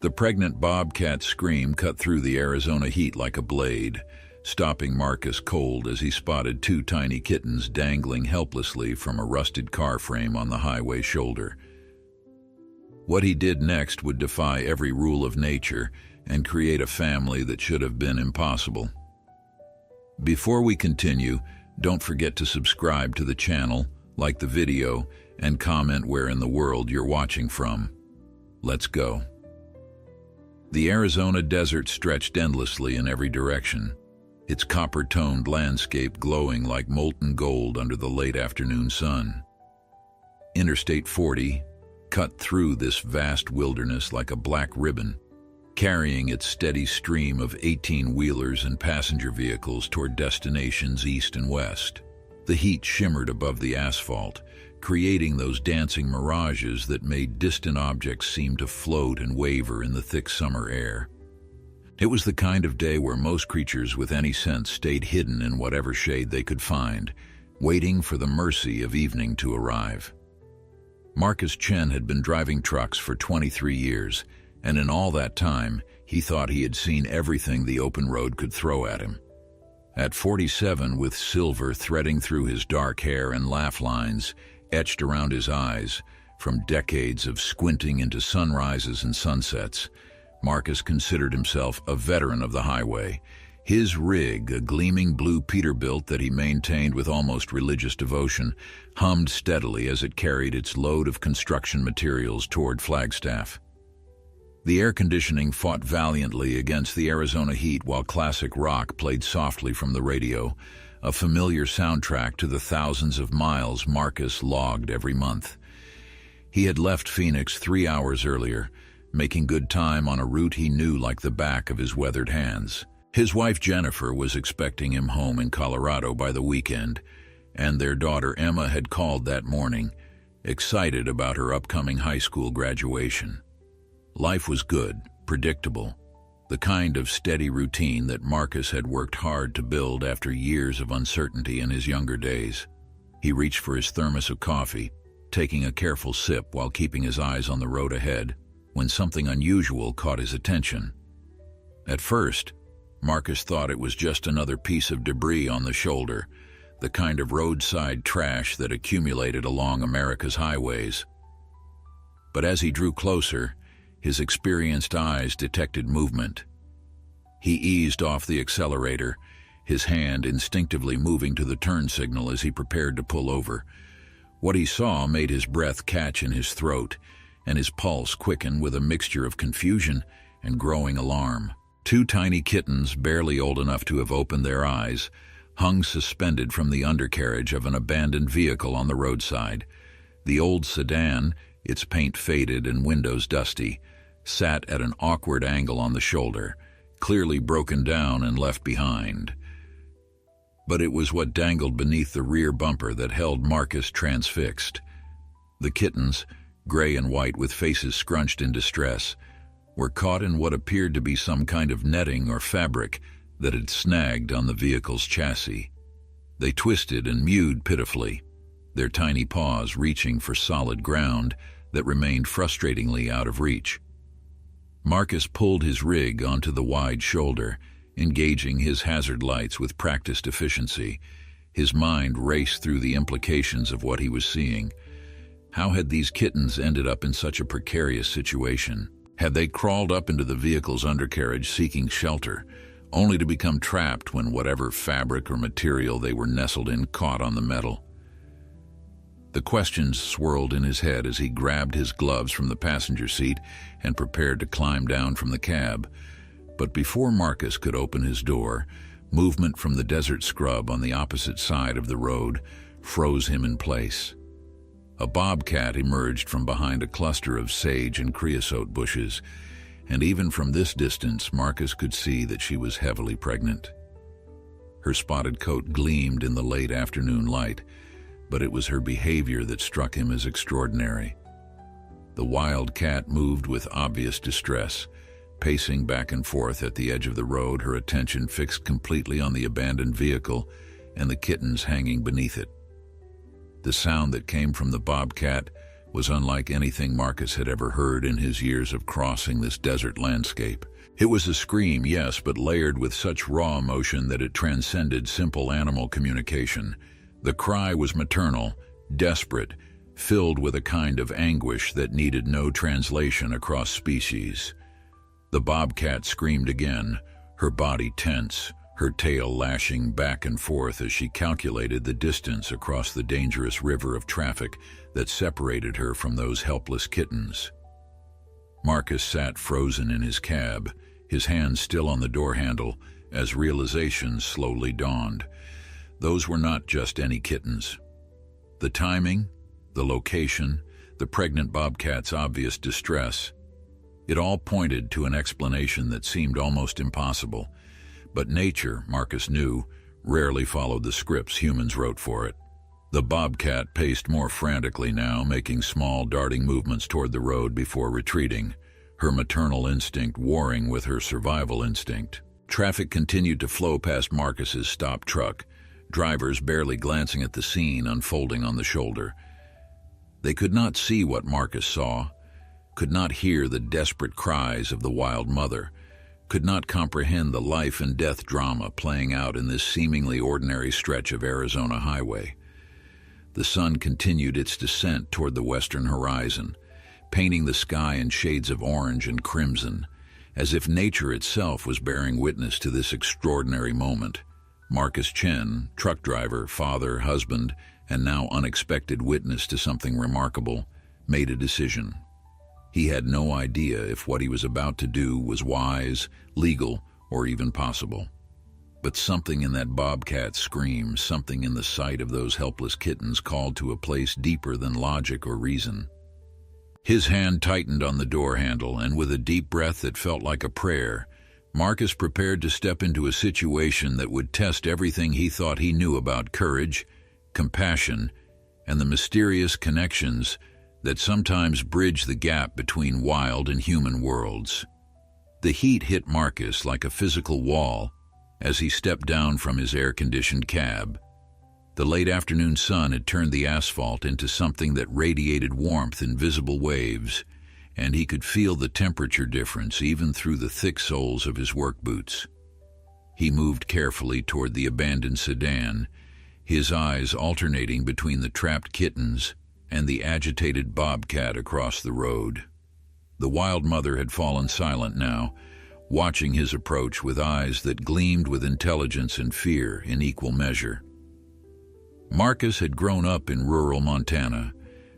The pregnant Bobcat's scream cut through the Arizona heat like a blade, stopping Marcus cold as he spotted two tiny kittens dangling helplessly from a rusted car frame on the highway shoulder. What he did next would defy every rule of nature and create a family that should have been impossible. Before we continue, don't forget to subscribe to the channel, like the video, and comment where in the world you're watching from. Let's go. The Arizona desert stretched endlessly in every direction, its copper-toned landscape glowing like molten gold under the late afternoon sun. Interstate 40 cut through this vast wilderness like a black ribbon, carrying its steady stream of 18-wheelers and passenger vehicles toward destinations east and west. The heat shimmered above the asphalt, creating those dancing mirages that made distant objects seem to float and waver in the thick summer air. It was the kind of day where most creatures with any sense stayed hidden in whatever shade they could find, waiting for the mercy of evening to arrive. Marcus Chen had been driving trucks for 23 years, and in all that time, he thought he had seen everything the open road could throw at him. At 47, with silver threading through his dark hair and laugh lines etched around his eyes from decades of squinting into sunrises and sunsets, Marcus considered himself a veteran of the highway. His rig, a gleaming blue Peterbilt that he maintained with almost religious devotion, hummed steadily as it carried its load of construction materials toward Flagstaff. The air conditioning fought valiantly against the Arizona heat while classic rock played softly from the radio, a familiar soundtrack to the thousands of miles Marcus logged every month. He had left Phoenix 3 hours earlier, making good time on a route he knew like the back of his weathered hands. His wife Jennifer was expecting him home in Colorado by the weekend, and their daughter Emma had called that morning, excited about her upcoming high school graduation. Life was good, predictable, the kind of steady routine that Marcus had worked hard to build after years of uncertainty in his younger days. He reached for his thermos of coffee, taking a careful sip while keeping his eyes on the road ahead, when something unusual caught his attention. At first, Marcus thought it was just another piece of debris on the shoulder, the kind of roadside trash that accumulated along America's highways. But as he drew closer, his experienced eyes detected movement. He eased off the accelerator, his hand instinctively moving to the turn signal as he prepared to pull over. What he saw made his breath catch in his throat, and his pulse quicken with a mixture of confusion and growing alarm. Two tiny kittens, barely old enough to have opened their eyes, hung suspended from the undercarriage of an abandoned vehicle on the roadside. The old sedan, its paint faded and windows dusty, sat at an awkward angle on the shoulder, clearly broken down and left behind. But it was what dangled beneath the rear bumper that held Marcus transfixed. The kittens, gray and white with faces scrunched in distress, were caught in what appeared to be some kind of netting or fabric that had snagged on the vehicle's chassis. They twisted and mewed pitifully, their tiny paws reaching for solid ground that remained frustratingly out of reach. Marcus pulled his rig onto the wide shoulder, engaging his hazard lights with practiced efficiency. His mind raced through the implications of what he was seeing. How had these kittens ended up in such a precarious situation? Had they crawled up into the vehicle's undercarriage seeking shelter, only to become trapped when whatever fabric or material they were nestled in caught on the metal? The questions swirled in his head as he grabbed his gloves from the passenger seat and prepared to climb down from the cab. But before Marcus could open his door, movement from the desert scrub on the opposite side of the road froze him in place. A bobcat emerged from behind a cluster of sage and creosote bushes, and even from this distance Marcus could see that she was heavily pregnant. Her spotted coat gleamed in the late afternoon light, but it was her behavior that struck him as extraordinary. The wild cat moved with obvious distress, pacing back and forth at the edge of the road, her attention fixed completely on the abandoned vehicle and the kittens hanging beneath it. The sound that came from the bobcat was unlike anything Marcus had ever heard in his years of crossing this desert landscape. It was a scream, yes, but layered with such raw emotion that it transcended simple animal communication. The cry was maternal, desperate, filled with a kind of anguish that needed no translation across species. The bobcat screamed again, her body tense, her tail lashing back and forth as she calculated the distance across the dangerous river of traffic that separated her from those helpless kittens. Marcus sat frozen in his cab, his hand still on the door handle, as realization slowly dawned. Those were not just any kittens. The timing, the location, the pregnant bobcat's obvious distress, it all pointed to an explanation that seemed almost impossible. But nature, Marcus knew, rarely followed the scripts humans wrote for it. The bobcat paced more frantically now, making small, darting movements toward the road before retreating, her maternal instinct warring with her survival instinct. Traffic continued to flow past Marcus's stopped truck, drivers barely glancing at the scene unfolding on the shoulder. They could not see what Marcus saw, could not hear the desperate cries of the wild mother, could not comprehend the life and death drama playing out in this seemingly ordinary stretch of Arizona highway. The sun continued its descent toward the western horizon, painting the sky in shades of orange and crimson, as if nature itself was bearing witness to this extraordinary moment. Marcus Chen, truck driver, father, husband, and now unexpected witness to something remarkable, made a decision. He had no idea if what he was about to do was wise, legal, or even possible. But something in that bobcat scream, something in the sight of those helpless kittens called to a place deeper than logic or reason. His hand tightened on the door handle, and with a deep breath that felt like a prayer, Marcus prepared to step into a situation that would test everything he thought he knew about courage, compassion, and the mysterious connections that sometimes bridge the gap between wild and human worlds. The heat hit Marcus like a physical wall as he stepped down from his air-conditioned cab. The late afternoon sun had turned the asphalt into something that radiated warmth in visible waves, and he could feel the temperature difference even through the thick soles of his work boots. He moved carefully toward the abandoned sedan, his eyes alternating between the trapped kittens and the agitated bobcat across the road. The wild mother had fallen silent now, watching his approach with eyes that gleamed with intelligence and fear in equal measure. Marcus had grown up in rural Montana,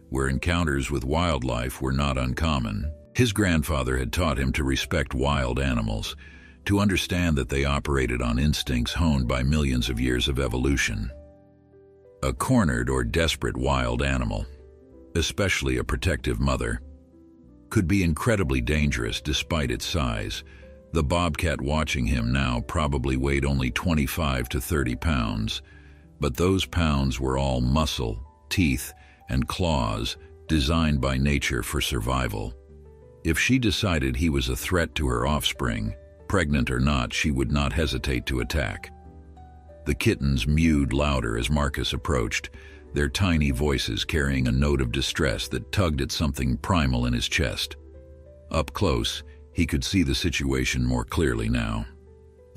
where encounters with wildlife were not uncommon. His grandfather had taught him to respect wild animals, to understand that they operated on instincts honed by millions of years of evolution. A cornered or desperate wild animal, especially a protective mother, could be incredibly dangerous despite its size. The bobcat watching him now probably weighed only 25 to 30 pounds, but those pounds were all muscle, teeth, and claws designed by nature for survival. If she decided he was a threat to her offspring, pregnant or not, she would not hesitate to attack. The kittens mewed louder as Marcus approached, their tiny voices carrying a note of distress that tugged at something primal in his chest. Up close, he could see the situation more clearly now.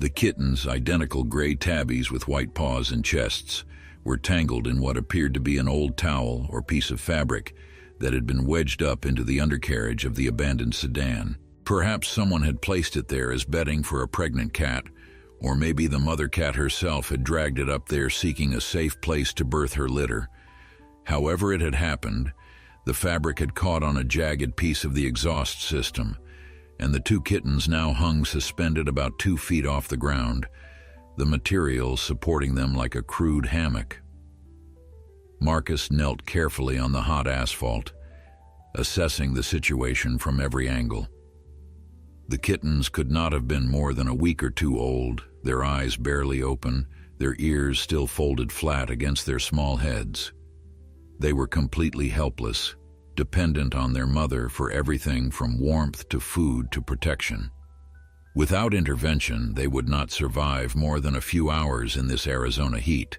The kittens, identical gray tabbies with white paws and chests, were tangled in what appeared to be an old towel or piece of fabric that had been wedged up into the undercarriage of the abandoned sedan. Perhaps someone had placed it there as bedding for a pregnant cat, or maybe the mother cat herself had dragged it up there seeking a safe place to birth her litter. However it had happened, the fabric had caught on a jagged piece of the exhaust system, and the two kittens now hung suspended about 2 feet off the ground, the material supporting them like a crude hammock. Marcus knelt carefully on the hot asphalt, assessing the situation from every angle. The kittens could not have been more than a week or two old, their eyes barely open, their ears still folded flat against their small heads. They were completely helpless, dependent on their mother for everything from warmth to food to protection. Without intervention, they would not survive more than a few hours in this Arizona heat.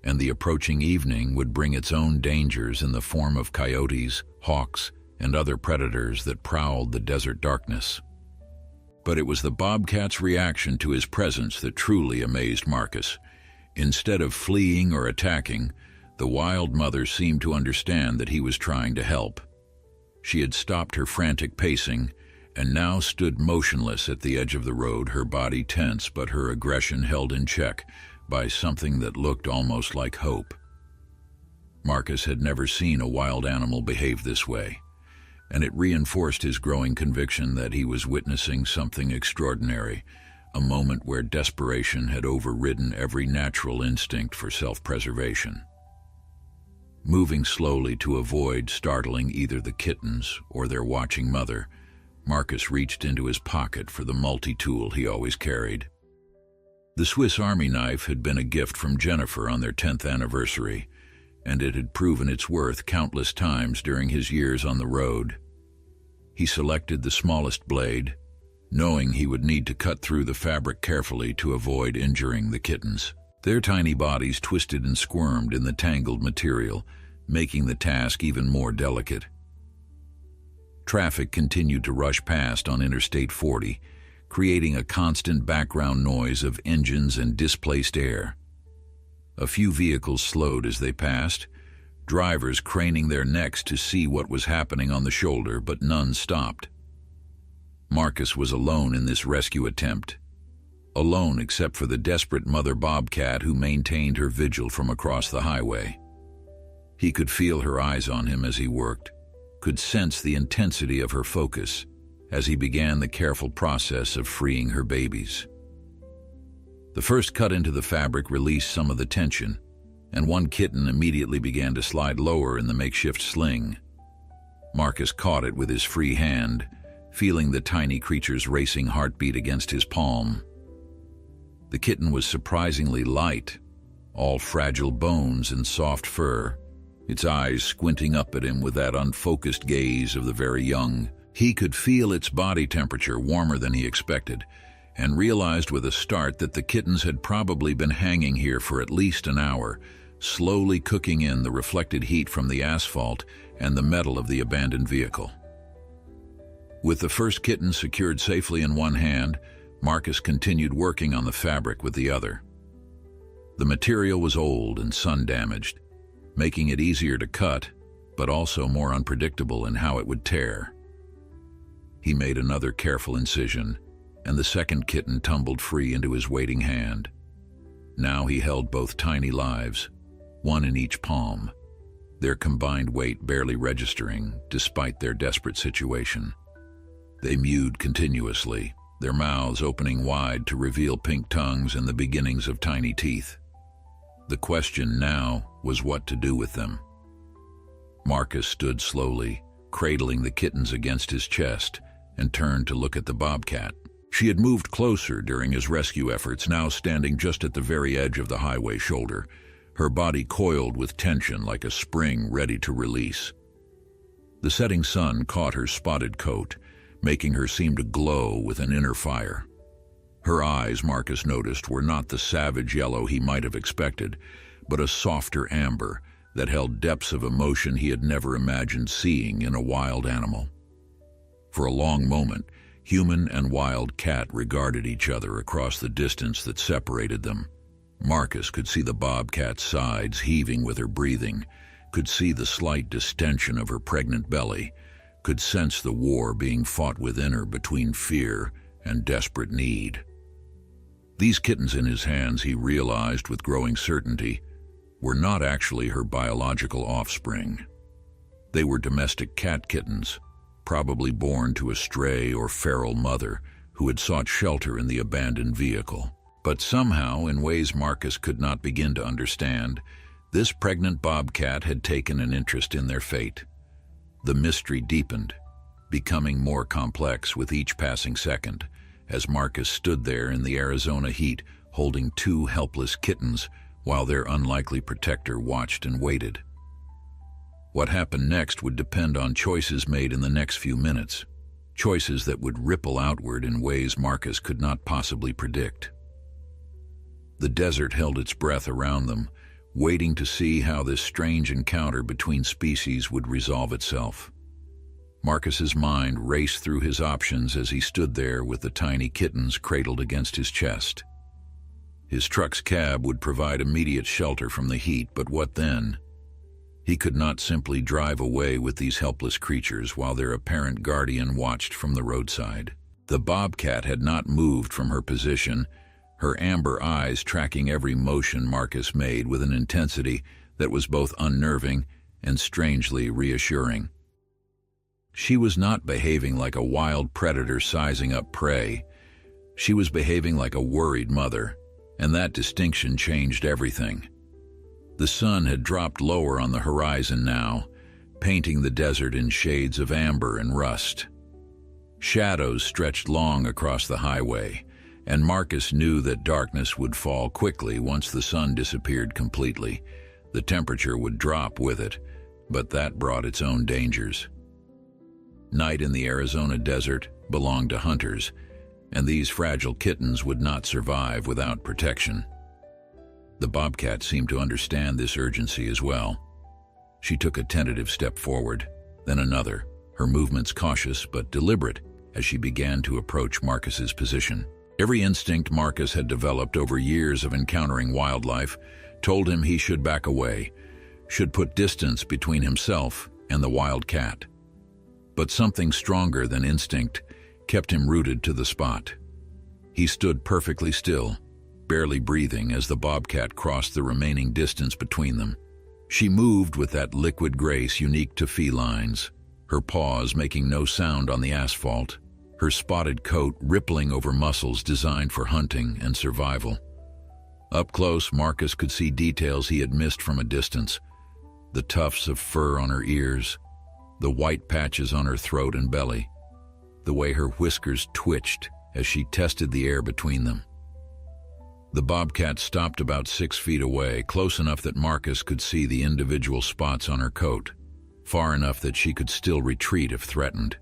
and the approaching evening would bring its own dangers in the form of coyotes, hawks, and other predators that prowled the desert darkness. But it was the bobcat's reaction to his presence that truly amazed Marcus. Instead of fleeing or attacking, the wild mother seemed to understand that he was trying to help. She had stopped her frantic pacing and now stood motionless at the edge of the road, her body tense but her aggression held in check by something that looked almost like hope. Marcus had never seen a wild animal behave this way, and it reinforced his growing conviction that he was witnessing something extraordinary, a moment where desperation had overridden every natural instinct for self-preservation. Moving slowly to avoid startling either the kittens or their watching mother, Marcus reached into his pocket for the multi-tool he always carried. The Swiss Army knife had been a gift from Jennifer on their 10th anniversary, and it had proven its worth countless times during his years on the road. He selected the smallest blade, knowing he would need to cut through the fabric carefully to avoid injuring the kittens. Their tiny bodies twisted and squirmed in the tangled material, making the task even more delicate. Traffic continued to rush past on Interstate 40, creating a constant background noise of engines and displaced air. A few vehicles slowed as they passed, drivers craning their necks to see what was happening on the shoulder, but none stopped. Marcus was alone in this rescue attempt. Alone except for the desperate mother bobcat who maintained her vigil from across the highway. He could feel her eyes on him as he worked, could sense the intensity of her focus as he began the careful process of freeing her babies. The first cut into the fabric released some of the tension, and one kitten immediately began to slide lower in the makeshift sling. Marcus caught it with his free hand, feeling the tiny creature's racing heartbeat against his palm. The kitten was surprisingly light, all fragile bones and soft fur, its eyes squinting up at him with that unfocused gaze of the very young. He could feel its body temperature warmer than he expected, and realized with a start that the kittens had probably been hanging here for at least an hour, slowly cooking in the reflected heat from the asphalt and the metal of the abandoned vehicle. With the first kitten secured safely in one hand, Marcus continued working on the fabric with the other. The material was old and sun-damaged, making it easier to cut, but also more unpredictable in how it would tear. He made another careful incision, and the second kitten tumbled free into his waiting hand. Now he held both tiny lives, one in each palm, their combined weight barely registering despite their desperate situation. They mewed continuously, their mouths opening wide to reveal pink tongues and the beginnings of tiny teeth. The question now was what to do with them. Marcus stood slowly, cradling the kittens against his chest, and turned to look at the bobcat. She had moved closer during his rescue efforts, now standing just at the very edge of the highway shoulder, her body coiled with tension like a spring ready to release. The setting sun caught her spotted coat, making her seem to glow with an inner fire. Her eyes, Marcus noticed, were not the savage yellow he might have expected, but a softer amber that held depths of emotion he had never imagined seeing in a wild animal. For a long moment, human and wild cat regarded each other across the distance that separated them. Marcus could see the bobcat's sides heaving with her breathing, could see the slight distension of her pregnant belly, could sense the war being fought within her between fear and desperate need. These kittens in his hands, he realized with growing certainty, were not actually her biological offspring. They were domestic cat kittens, probably born to a stray or feral mother who had sought shelter in the abandoned vehicle. But somehow, in ways Marcus could not begin to understand, this pregnant bobcat had taken an interest in their fate. The mystery deepened, becoming more complex with each passing second, as Marcus stood there in the Arizona heat holding two helpless kittens while their unlikely protector watched and waited. What happened next would depend on choices made in the next few minutes, choices that would ripple outward in ways Marcus could not possibly predict. The desert held its breath around them, waiting to see how this strange encounter between species would resolve itself. Marcus's mind raced through his options as he stood there with the tiny kittens cradled against his chest. His truck's cab would provide immediate shelter from the heat, but what then? He could not simply drive away with these helpless creatures while their apparent guardian watched from the roadside. The bobcat had not moved from her position, her amber eyes tracking every motion Marcus made with an intensity that was both unnerving and strangely reassuring. She was not behaving like a wild predator sizing up prey. She was behaving like a worried mother, and that distinction changed everything. The sun had dropped lower on the horizon now, painting the desert in shades of amber and rust. Shadows stretched long across the highway, and Marcus knew that darkness would fall quickly once the sun disappeared completely. The temperature would drop with it, but that brought its own dangers. Night in the Arizona desert belonged to hunters, and these fragile kittens would not survive without protection. The bobcat seemed to understand this urgency as well. She took a tentative step forward, then another, her movements cautious but deliberate as she began to approach Marcus's position. Every instinct Marcus had developed over years of encountering wildlife told him he should back away, should put distance between himself and the wild cat. But something stronger than instinct kept him rooted to the spot. He stood perfectly still, barely breathing as the bobcat crossed the remaining distance between them. She moved with that liquid grace unique to felines, her paws making no sound on the asphalt, her spotted coat rippling over muscles designed for hunting and survival. Up close, Marcus could see details he had missed from a distance: the tufts of fur on her ears, the white patches on her throat and belly, the way her whiskers twitched as she tested the air between them. The bobcat stopped about 6 feet away, close enough that Marcus could see the individual spots on her coat, far enough that she could still retreat if threatened.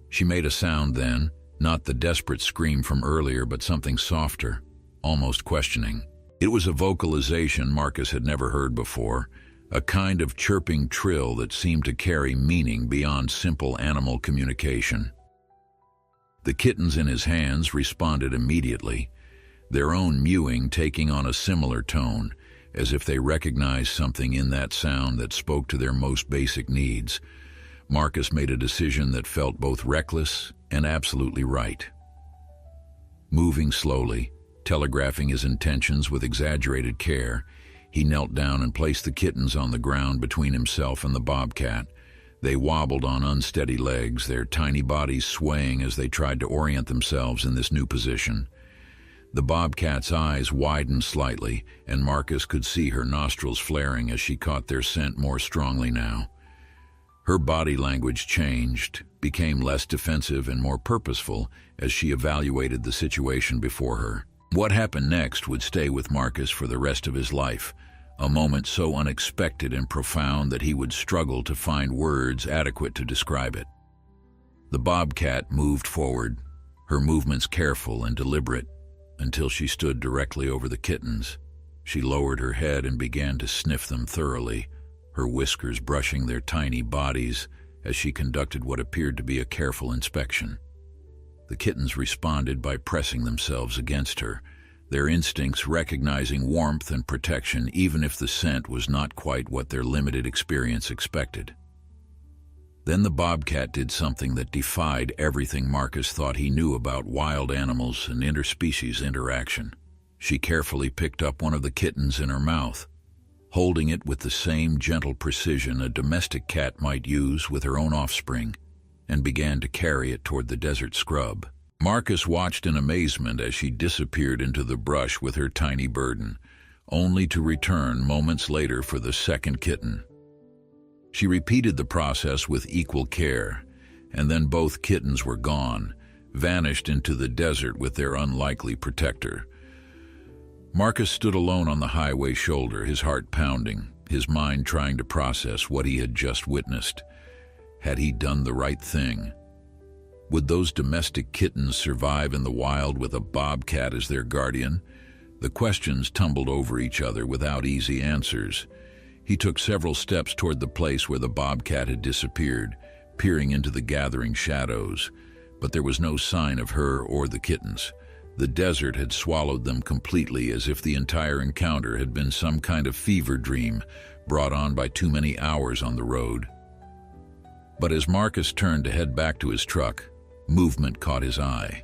She made a sound then, not the desperate scream from earlier, but something softer, almost questioning. It was a vocalization Marcus had never heard before, a kind of chirping trill that seemed to carry meaning beyond simple animal communication. The kittens in his hands responded immediately, their own mewing taking on a similar tone, as if they recognized something in that sound that spoke to their most basic needs. Marcus made a decision that felt both reckless and absolutely right. Moving slowly, telegraphing his intentions with exaggerated care, he knelt down and placed the kittens on the ground between himself and the bobcat. They wobbled on unsteady legs, their tiny bodies swaying as they tried to orient themselves in this new position. The bobcat's eyes widened slightly, and Marcus could see her nostrils flaring as she caught their scent more strongly now. Her body language changed, became less defensive and more purposeful as she evaluated the situation before her. What happened next would stay with Marcus for the rest of his life, a moment so unexpected and profound that he would struggle to find words adequate to describe it. The bobcat moved forward, her movements careful and deliberate, until she stood directly over the kittens. She lowered her head and began to sniff them thoroughly, her whiskers brushing their tiny bodies as she conducted what appeared to be a careful inspection. The kittens responded by pressing themselves against her, their instincts recognizing warmth and protection even if the scent was not quite what their limited experience expected. Then the bobcat did something that defied everything Marcus thought he knew about wild animals and interspecies interaction. She carefully picked up one of the kittens in her mouth, holding it with the same gentle precision a domestic cat might use with her own offspring, and began to carry it toward the desert scrub. Marcus watched in amazement as she disappeared into the brush with her tiny burden, only to return moments later for the second kitten. She repeated the process with equal care, and then both kittens were gone, vanished into the desert with their unlikely protector. Marcus stood alone on the highway shoulder, his heart pounding, his mind trying to process what he had just witnessed. Had he done the right thing? Would those domestic kittens survive in the wild with a bobcat as their guardian? The questions tumbled over each other without easy answers. He took several steps toward the place where the bobcat had disappeared, peering into the gathering shadows, but there was no sign of her or the kittens. The desert had swallowed them completely, as if the entire encounter had been some kind of fever dream brought on by too many hours on the road. But as Marcus turned to head back to his truck, movement caught his eye.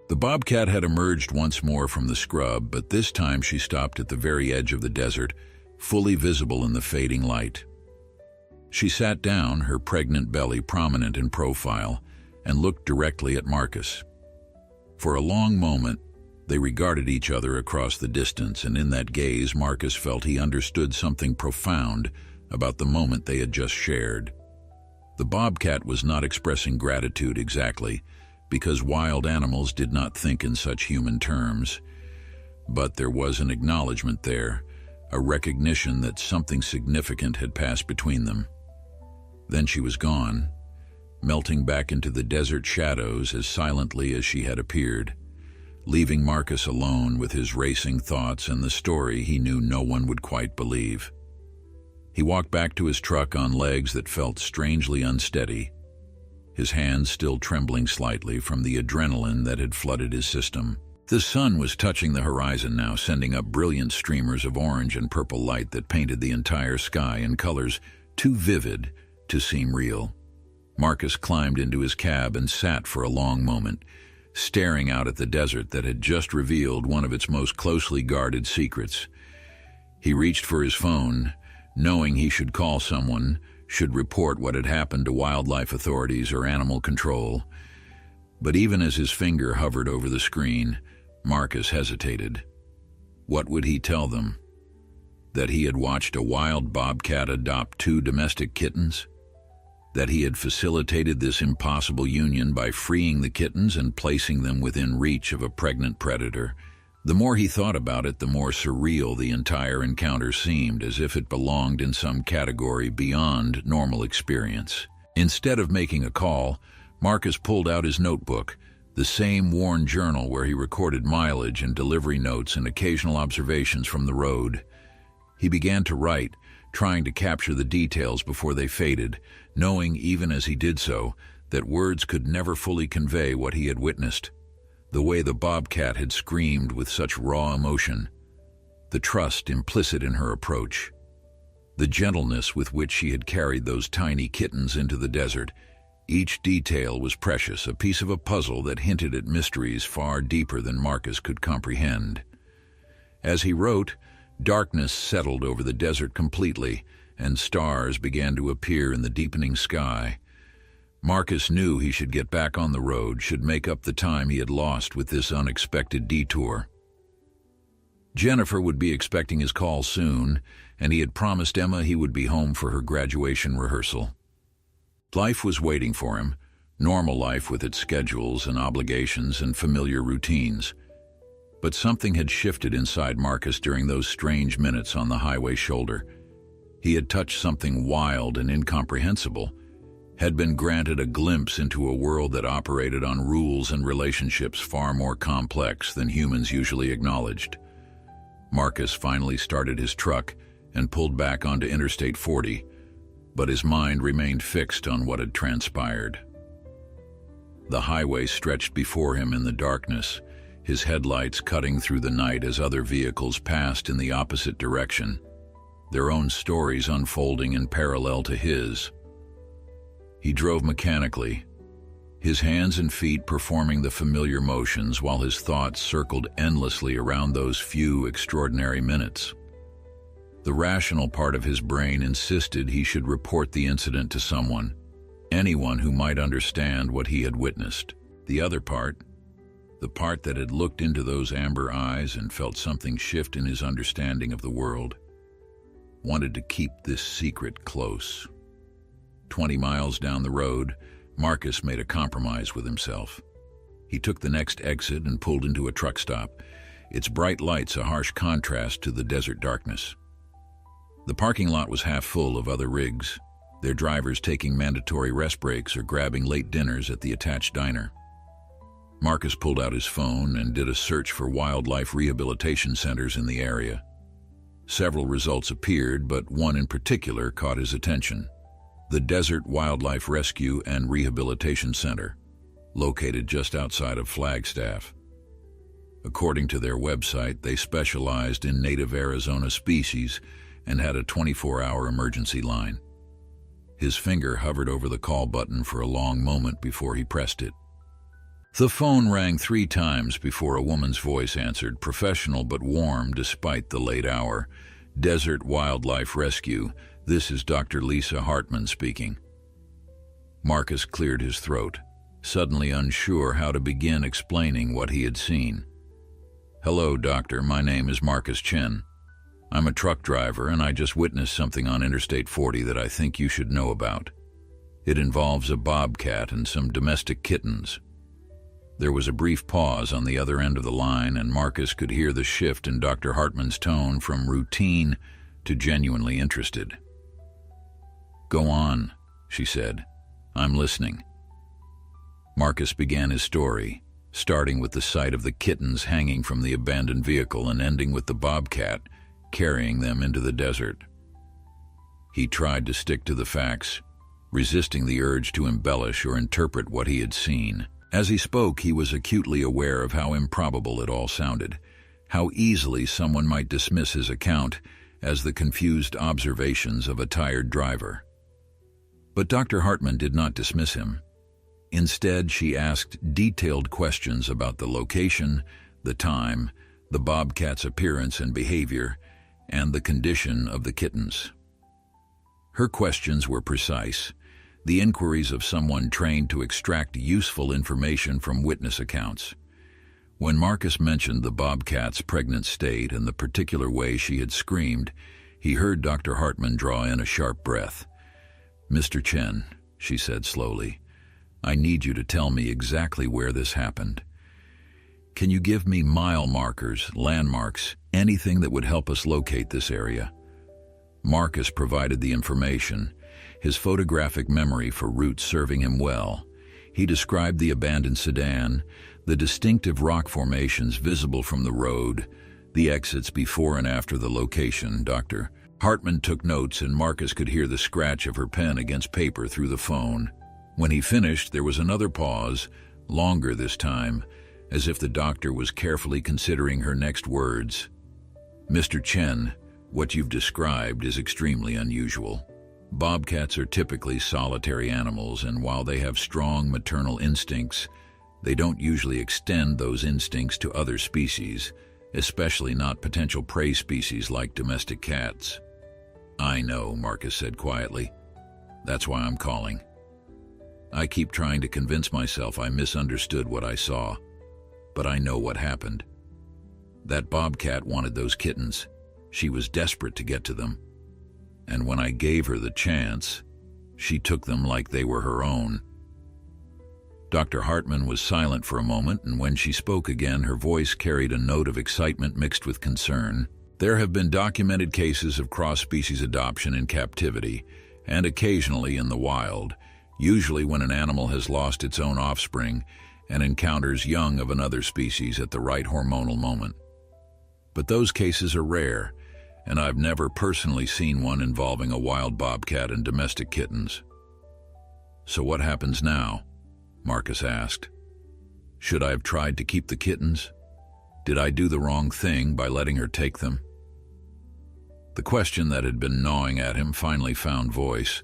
The bobcat had emerged once more from the scrub, but this time she stopped at the very edge of the desert, fully visible in the fading light. She sat down, her pregnant belly prominent in profile, and looked directly at Marcus. For a long moment, they regarded each other across the distance, and in that gaze, Marcus felt he understood something profound about the moment they had just shared. The bobcat was not expressing gratitude exactly, because wild animals did not think in such human terms. But there was an acknowledgement there, a recognition that something significant had passed between them. Then she was gone, melting back into the desert shadows as silently as she had appeared, leaving Marcus alone with his racing thoughts and the story he knew no one would quite believe. He walked back to his truck on legs that felt strangely unsteady, his hands still trembling slightly from the adrenaline that had flooded his system. The sun was touching the horizon now, sending up brilliant streamers of orange and purple light that painted the entire sky in colors too vivid to seem real. Marcus climbed into his cab and sat for a long moment, staring out at the desert that had just revealed one of its most closely guarded secrets. He reached for his phone, knowing he should call someone, should report what had happened to wildlife authorities or animal control. But even as his finger hovered over the screen, Marcus hesitated. What would he tell them? That he had watched a wild bobcat adopt 2 domestic kittens? That he had facilitated this impossible union by freeing the kittens and placing them within reach of a pregnant predator? The more he thought about it, the more surreal the entire encounter seemed, as if it belonged in some category beyond normal experience. Instead of making a call, Marcus pulled out his notebook, the same worn journal where he recorded mileage and delivery notes and occasional observations from the road. He began to write, trying to capture the details before they faded, knowing even as he did so that words could never fully convey what he had witnessed. The way the bobcat had screamed with such raw emotion, the trust implicit in her approach, the gentleness with which she had carried those tiny kittens into the desert. Each detail was precious, a piece of a puzzle that hinted at mysteries far deeper than Marcus could comprehend. As he wrote, darkness settled over the desert completely, and stars began to appear in the deepening sky. Marcus knew he should get back on the road, should make up the time he had lost with this unexpected detour. Jennifer would be expecting his call soon, and he had promised Emma he would be home for her graduation rehearsal. Life was waiting for him, normal life with its schedules and obligations and familiar routines. But something had shifted inside Marcus during those strange minutes on the highway shoulder. He had touched something wild and incomprehensible, had been granted a glimpse into a world that operated on rules and relationships far more complex than humans usually acknowledged. Marcus finally started his truck and pulled back onto Interstate 40, but his mind remained fixed on what had transpired. The highway stretched before him in the darkness, his headlights cutting through the night as other vehicles passed in the opposite direction, their own stories unfolding in parallel to his. He drove mechanically, his hands and feet performing the familiar motions while his thoughts circled endlessly around those few extraordinary minutes. The rational part of his brain insisted he should report the incident to someone, anyone who might understand what he had witnessed. The other part, the part that had looked into those amber eyes and felt something shift in his understanding of the world, wanted to keep this secret close. 20 miles down the road, Marcus made a compromise with himself. He took the next exit and pulled into a truck stop, its bright lights a harsh contrast to the desert darkness. The parking lot was half full of other rigs, their drivers taking mandatory rest breaks or grabbing late dinners at the attached diner. Marcus pulled out his phone and did a search for wildlife rehabilitation centers in the area. Several results appeared, but one in particular caught his attention. The Desert Wildlife Rescue and Rehabilitation Center, located just outside of Flagstaff. According to their website, they specialized in native Arizona species and had a 24-hour emergency line. His finger hovered over the call button for a long moment before he pressed it. The phone rang 3 times before a woman's voice answered, professional but warm despite the late hour. Desert Wildlife Rescue, this is Dr. Lisa Hartman speaking. Marcus cleared his throat, suddenly unsure how to begin explaining what he had seen. Hello, doctor, my name is Marcus Chen. I'm a truck driver and I just witnessed something on Interstate 40 that I think you should know about. It involves a bobcat and some domestic kittens. There was a brief pause on the other end of the line, and Marcus could hear the shift in Dr. Hartman's tone from routine to genuinely interested. Go on, she said. I'm listening. Marcus began his story, starting with the sight of the kittens hanging from the abandoned vehicle and ending with the bobcat carrying them into the desert. He tried to stick to the facts, resisting the urge to embellish or interpret what he had seen. As he spoke, he was acutely aware of how improbable it all sounded, how easily someone might dismiss his account as the confused observations of a tired driver. But Dr. Hartman did not dismiss him. Instead, she asked detailed questions about the location, the time, the bobcat's appearance and behavior, and the condition of the kittens. Her questions were precise, the inquiries of someone trained to extract useful information from witness accounts. When Marcus mentioned the bobcat's pregnant state and the particular way she had screamed, he heard Dr. Hartman draw in a sharp breath. Mr. Chen, she said slowly, I need you to tell me exactly where this happened. Can you give me mile markers, landmarks, anything that would help us locate this area? Marcus provided the information, his photographic memory for routes serving him well. He described the abandoned sedan, the distinctive rock formations visible from the road, the exits before and after the location. Dr. Hartman took notes and Marcus could hear the scratch of her pen against paper through the phone. When he finished, there was another pause, longer this time, as if the doctor was carefully considering her next words. Mr. Chen, what you've described is extremely unusual. Bobcats are typically solitary animals, and while they have strong maternal instincts, they don't usually extend those instincts to other species, especially not potential prey species like domestic cats. I know, Marcus said quietly. That's why I'm calling. I keep trying to convince myself I misunderstood what I saw, but I know what happened. That bobcat wanted those kittens. She was desperate to get to them. And when I gave her the chance, she took them like they were her own. Dr. Hartman was silent for a moment, and when she spoke again, her voice carried a note of excitement mixed with concern. There have been documented cases of cross-species adoption in captivity, and occasionally in the wild, usually when an animal has lost its own offspring and encounters young of another species at the right hormonal moment. But those cases are rare, and I've never personally seen one involving a wild bobcat and domestic kittens. So what happens now? Marcus asked. Should I have tried to keep the kittens? Did I do the wrong thing by letting her take them? The question that had been gnawing at him finally found voice,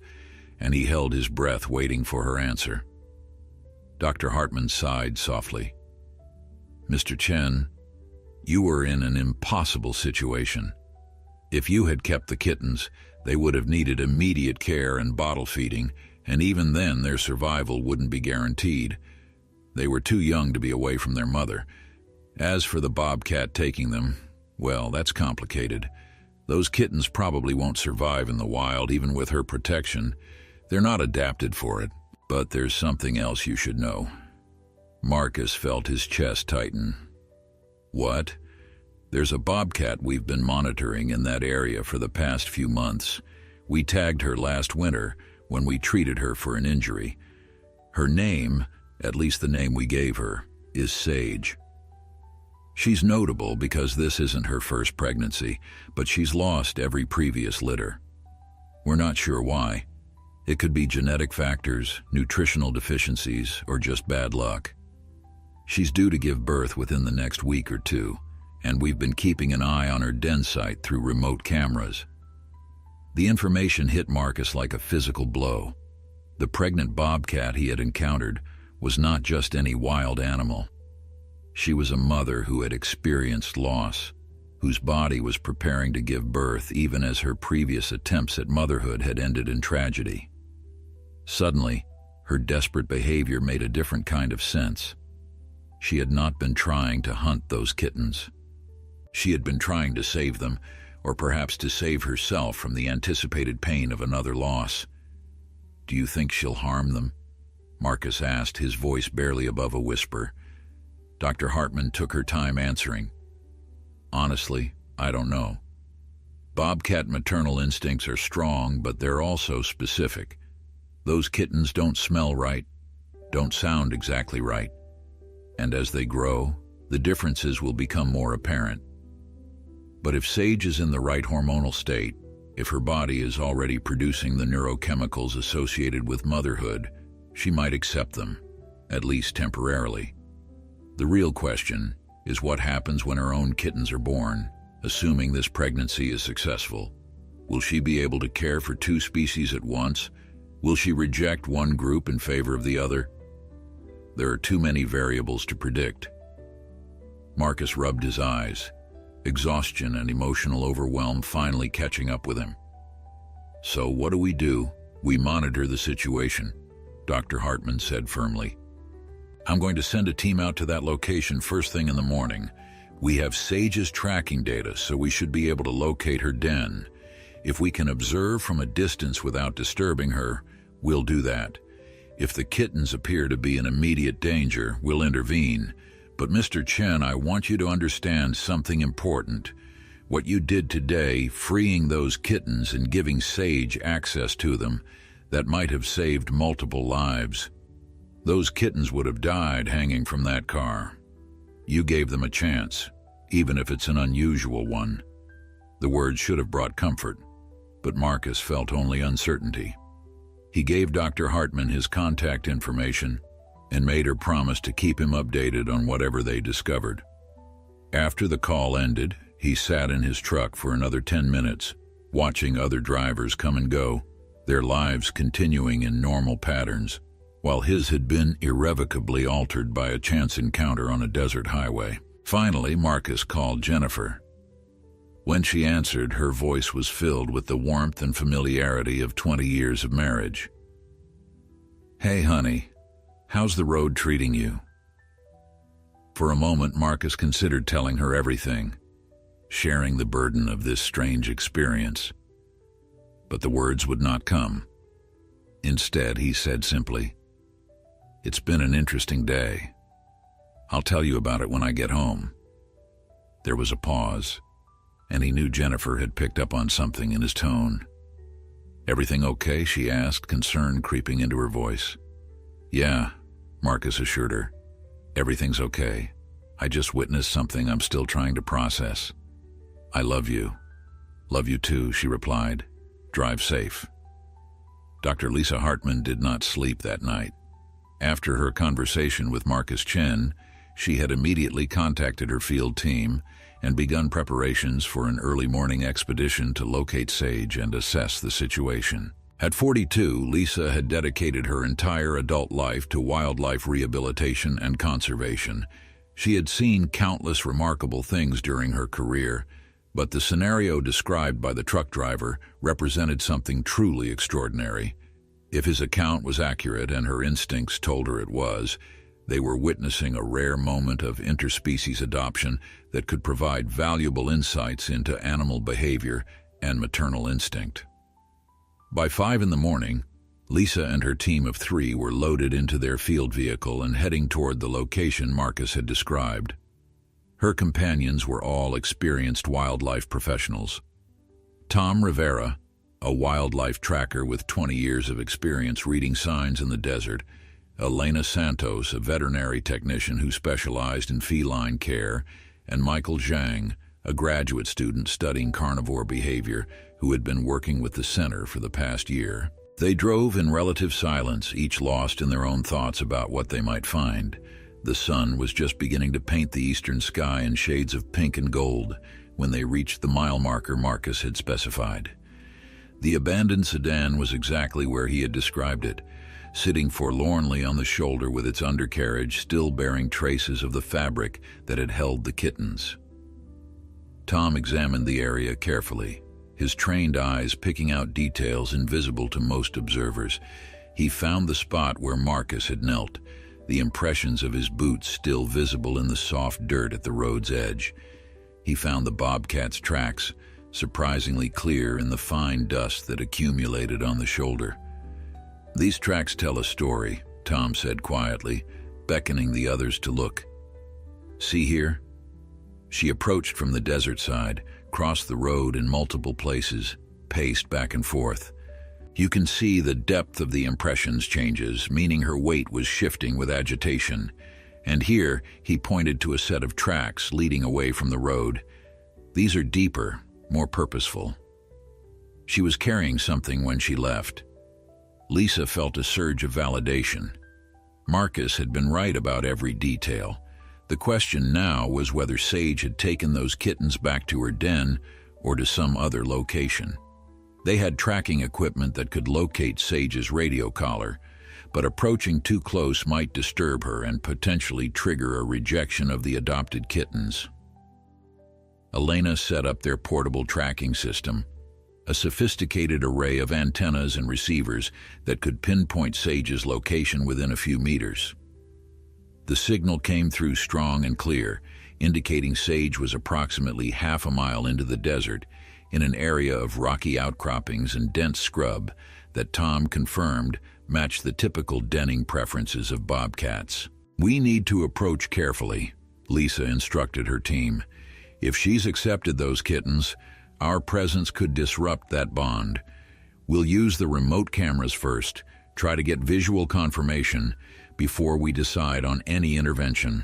and he held his breath waiting for her answer. Dr. Hartman sighed softly. Mr. Chen, you were in an impossible situation. If you had kept the kittens, they would have needed immediate care and bottle feeding, and even then their survival wouldn't be guaranteed. They were too young to be away from their mother. As for the bobcat taking them, well, that's complicated. Those kittens probably won't survive in the wild, even with her protection. They're not adapted for it. But there's something else you should know. Marcus felt his chest tighten. What? There's a bobcat we've been monitoring in that area for the past few months. We tagged her last winter when we treated her for an injury. Her name, at least the name we gave her, is Sage. She's notable because this isn't her first pregnancy, but she's lost every previous litter. We're not sure why. It could be genetic factors, nutritional deficiencies, or just bad luck. She's due to give birth within the next week or two, and we've been keeping an eye on her den site through remote cameras. The information hit Marcus like a physical blow. The pregnant bobcat he had encountered was not just any wild animal. She was a mother who had experienced loss, whose body was preparing to give birth even as her previous attempts at motherhood had ended in tragedy. Suddenly, her desperate behavior made a different kind of sense. She had not been trying to hunt those kittens. She had been trying to save them, or perhaps to save herself from the anticipated pain of another loss. "Do you think she'll harm them?" Marcus asked, his voice barely above a whisper. Dr. Hartman took her time answering. "Honestly, I don't know. Bobcat maternal instincts are strong, but they're also specific. Those kittens don't smell right, don't sound exactly right. And as they grow, the differences will become more apparent. But if Sage is in the right hormonal state, if her body is already producing the neurochemicals associated with motherhood, she might accept them, at least temporarily. The real question is what happens when her own kittens are born, assuming this pregnancy is successful. Will she be able to care for two species at once? Will she reject one group in favor of the other? There are too many variables to predict." Marcus rubbed his eyes, exhaustion and emotional overwhelm finally catching up with him. "So what do? We monitor the situation," Dr. Hartman said firmly. "I'm going to send a team out to that location first thing in the morning. We have Sage's tracking data, so we should be able to locate her den. If we can observe from a distance without disturbing her, we'll do that. If the kittens appear to be in immediate danger, we'll intervene. But Mr. Chen, I want you to understand something important. What you did today, freeing those kittens and giving Sage access to them, that might have saved multiple lives. Those kittens would have died hanging from that car. You gave them a chance, even if it's an unusual one." The words should have brought comfort, but Marcus felt only uncertainty. He gave Dr. Hartman his contact information and made her promise to keep him updated on whatever they discovered. After the call ended, he sat in his truck for another 10 minutes, watching other drivers come and go, their lives continuing in normal patterns, while his had been irrevocably altered by a chance encounter on a desert highway. Finally, Marcus called Jennifer. When she answered, her voice was filled with the warmth and familiarity of 20 years of marriage. "Hey, honey, how's the road treating you?" For a moment, Marcus considered telling her everything, sharing the burden of this strange experience. But the words would not come. Instead, he said simply, "It's been an interesting day. I'll tell you about it when I get home." There was a pause, and he knew Jennifer had picked up on something in his tone. "Everything okay?" she asked, concern creeping into her voice. "Yeah," Marcus assured her. "Everything's okay. I just witnessed something I'm still trying to process." "I love you." "Love you too," she replied. "Drive safe." Dr. Lisa Hartman did not sleep that night. After her conversation with Marcus Chen, she had immediately contacted her field team and begun preparations for an early morning expedition to locate Sage and assess the situation. At 42, Lisa had dedicated her entire adult life to wildlife rehabilitation and conservation. She had seen countless remarkable things during her career, but the scenario described by the truck driver represented something truly extraordinary. If his account was accurate, and her instincts told her it was, they were witnessing a rare moment of interspecies adoption that could provide valuable insights into animal behavior and maternal instinct. By 5 in the morning, Lisa and her team of 3 were loaded into their field vehicle and heading toward the location Marcus had described. Her companions were all experienced wildlife professionals. Tom Rivera, a wildlife tracker with 20 years of experience reading signs in the desert, Elena Santos, a veterinary technician who specialized in feline care, and Michael Zhang, a graduate student studying carnivore behavior who had been working with the center for the past year. They drove in relative silence, each lost in their own thoughts about what they might find. The sun was just beginning to paint the eastern sky in shades of pink and gold when they reached the mile marker Marcus had specified. The abandoned sedan was exactly where he had described it, sitting forlornly on the shoulder with its undercarriage still bearing traces of the fabric that had held the kittens. Tom examined the area carefully, his trained eyes picking out details invisible to most observers. He found the spot where Marcus had knelt, the impressions of his boots still visible in the soft dirt at the road's edge. He found the Bobcat's tracks, surprisingly clear in the fine dust that accumulated on the shoulder. "These tracks tell a story," Tom said quietly, beckoning the others to look. "See here?" She approached from the desert side, crossed the road in multiple places, paced back and forth. You can see the depth of the impressions changes, meaning her weight was shifting with agitation. And here, he pointed to a set of tracks leading away from the road. These are deeper, more purposeful. She was carrying something when she left. Lisa felt a surge of validation. Marcus had been right about every detail. The question now was whether Sage had taken those kittens back to her den or to some other location. They had tracking equipment that could locate Sage's radio collar, but approaching too close might disturb her and potentially trigger a rejection of the adopted kittens. Elena set up their portable tracking system, a sophisticated array of antennas and receivers that could pinpoint Sage's location within a few meters. The signal came through strong and clear, indicating Sage was approximately half a mile into the desert, in an area of rocky outcroppings and dense scrub that Tom confirmed matched the typical denning preferences of bobcats. "We need to approach carefully," Lisa instructed her team. "If she's accepted those kittens, our presence could disrupt that bond. We'll use the remote cameras first, try to get visual confirmation before we decide on any intervention."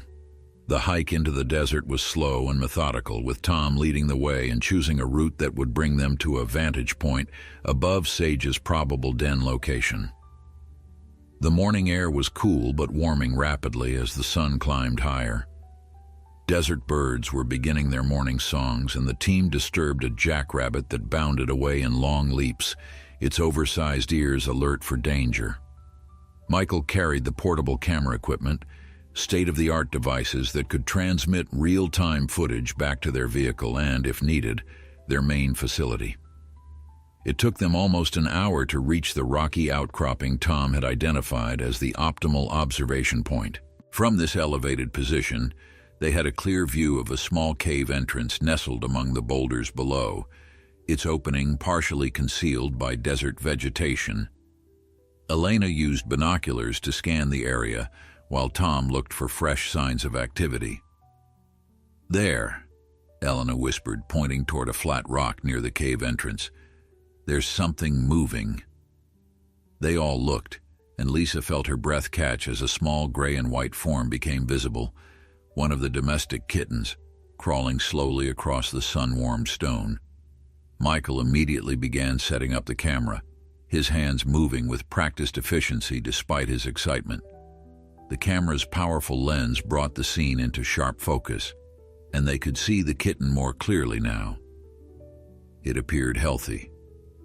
The hike into the desert was slow and methodical, with Tom leading the way and choosing a route that would bring them to a vantage point above Sage's probable den location. The morning air was cool but warming rapidly as the sun climbed higher. Desert birds were beginning their morning songs, and the team disturbed a jackrabbit that bounded away in long leaps, its oversized ears alert for danger. Michael carried the portable camera equipment, state-of-the-art devices that could transmit real-time footage back to their vehicle and, if needed, their main facility. It took them almost an hour to reach the rocky outcropping Tom had identified as the optimal observation point. From this elevated position, they had a clear view of a small cave entrance nestled among the boulders below, its opening partially concealed by desert vegetation. Elena used binoculars to scan the area, while Tom looked for fresh signs of activity. "There," Elena whispered, pointing toward a flat rock near the cave entrance. "There's something moving." They all looked, and Lisa felt her breath catch as a small gray and white form became visible, one of the domestic kittens, crawling slowly across the sun-warmed stone. Michael immediately began setting up the camera, his hands moving with practiced efficiency despite his excitement. The camera's powerful lens brought the scene into sharp focus, and they could see the kitten more clearly now. It appeared healthy,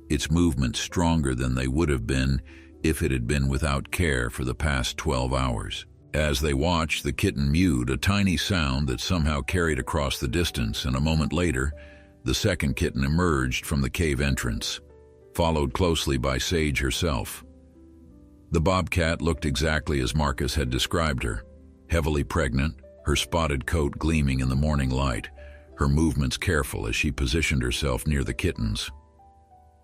its movements stronger than they would have been if it had been without care for the past 12 hours. As they watched, the kitten mewed, a tiny sound that somehow carried across the distance, and a moment later, the second kitten emerged from the cave entrance, followed closely by Sage herself. The bobcat looked exactly as Marcus had described her, heavily pregnant, her spotted coat gleaming in the morning light, her movements careful as she positioned herself near the kittens.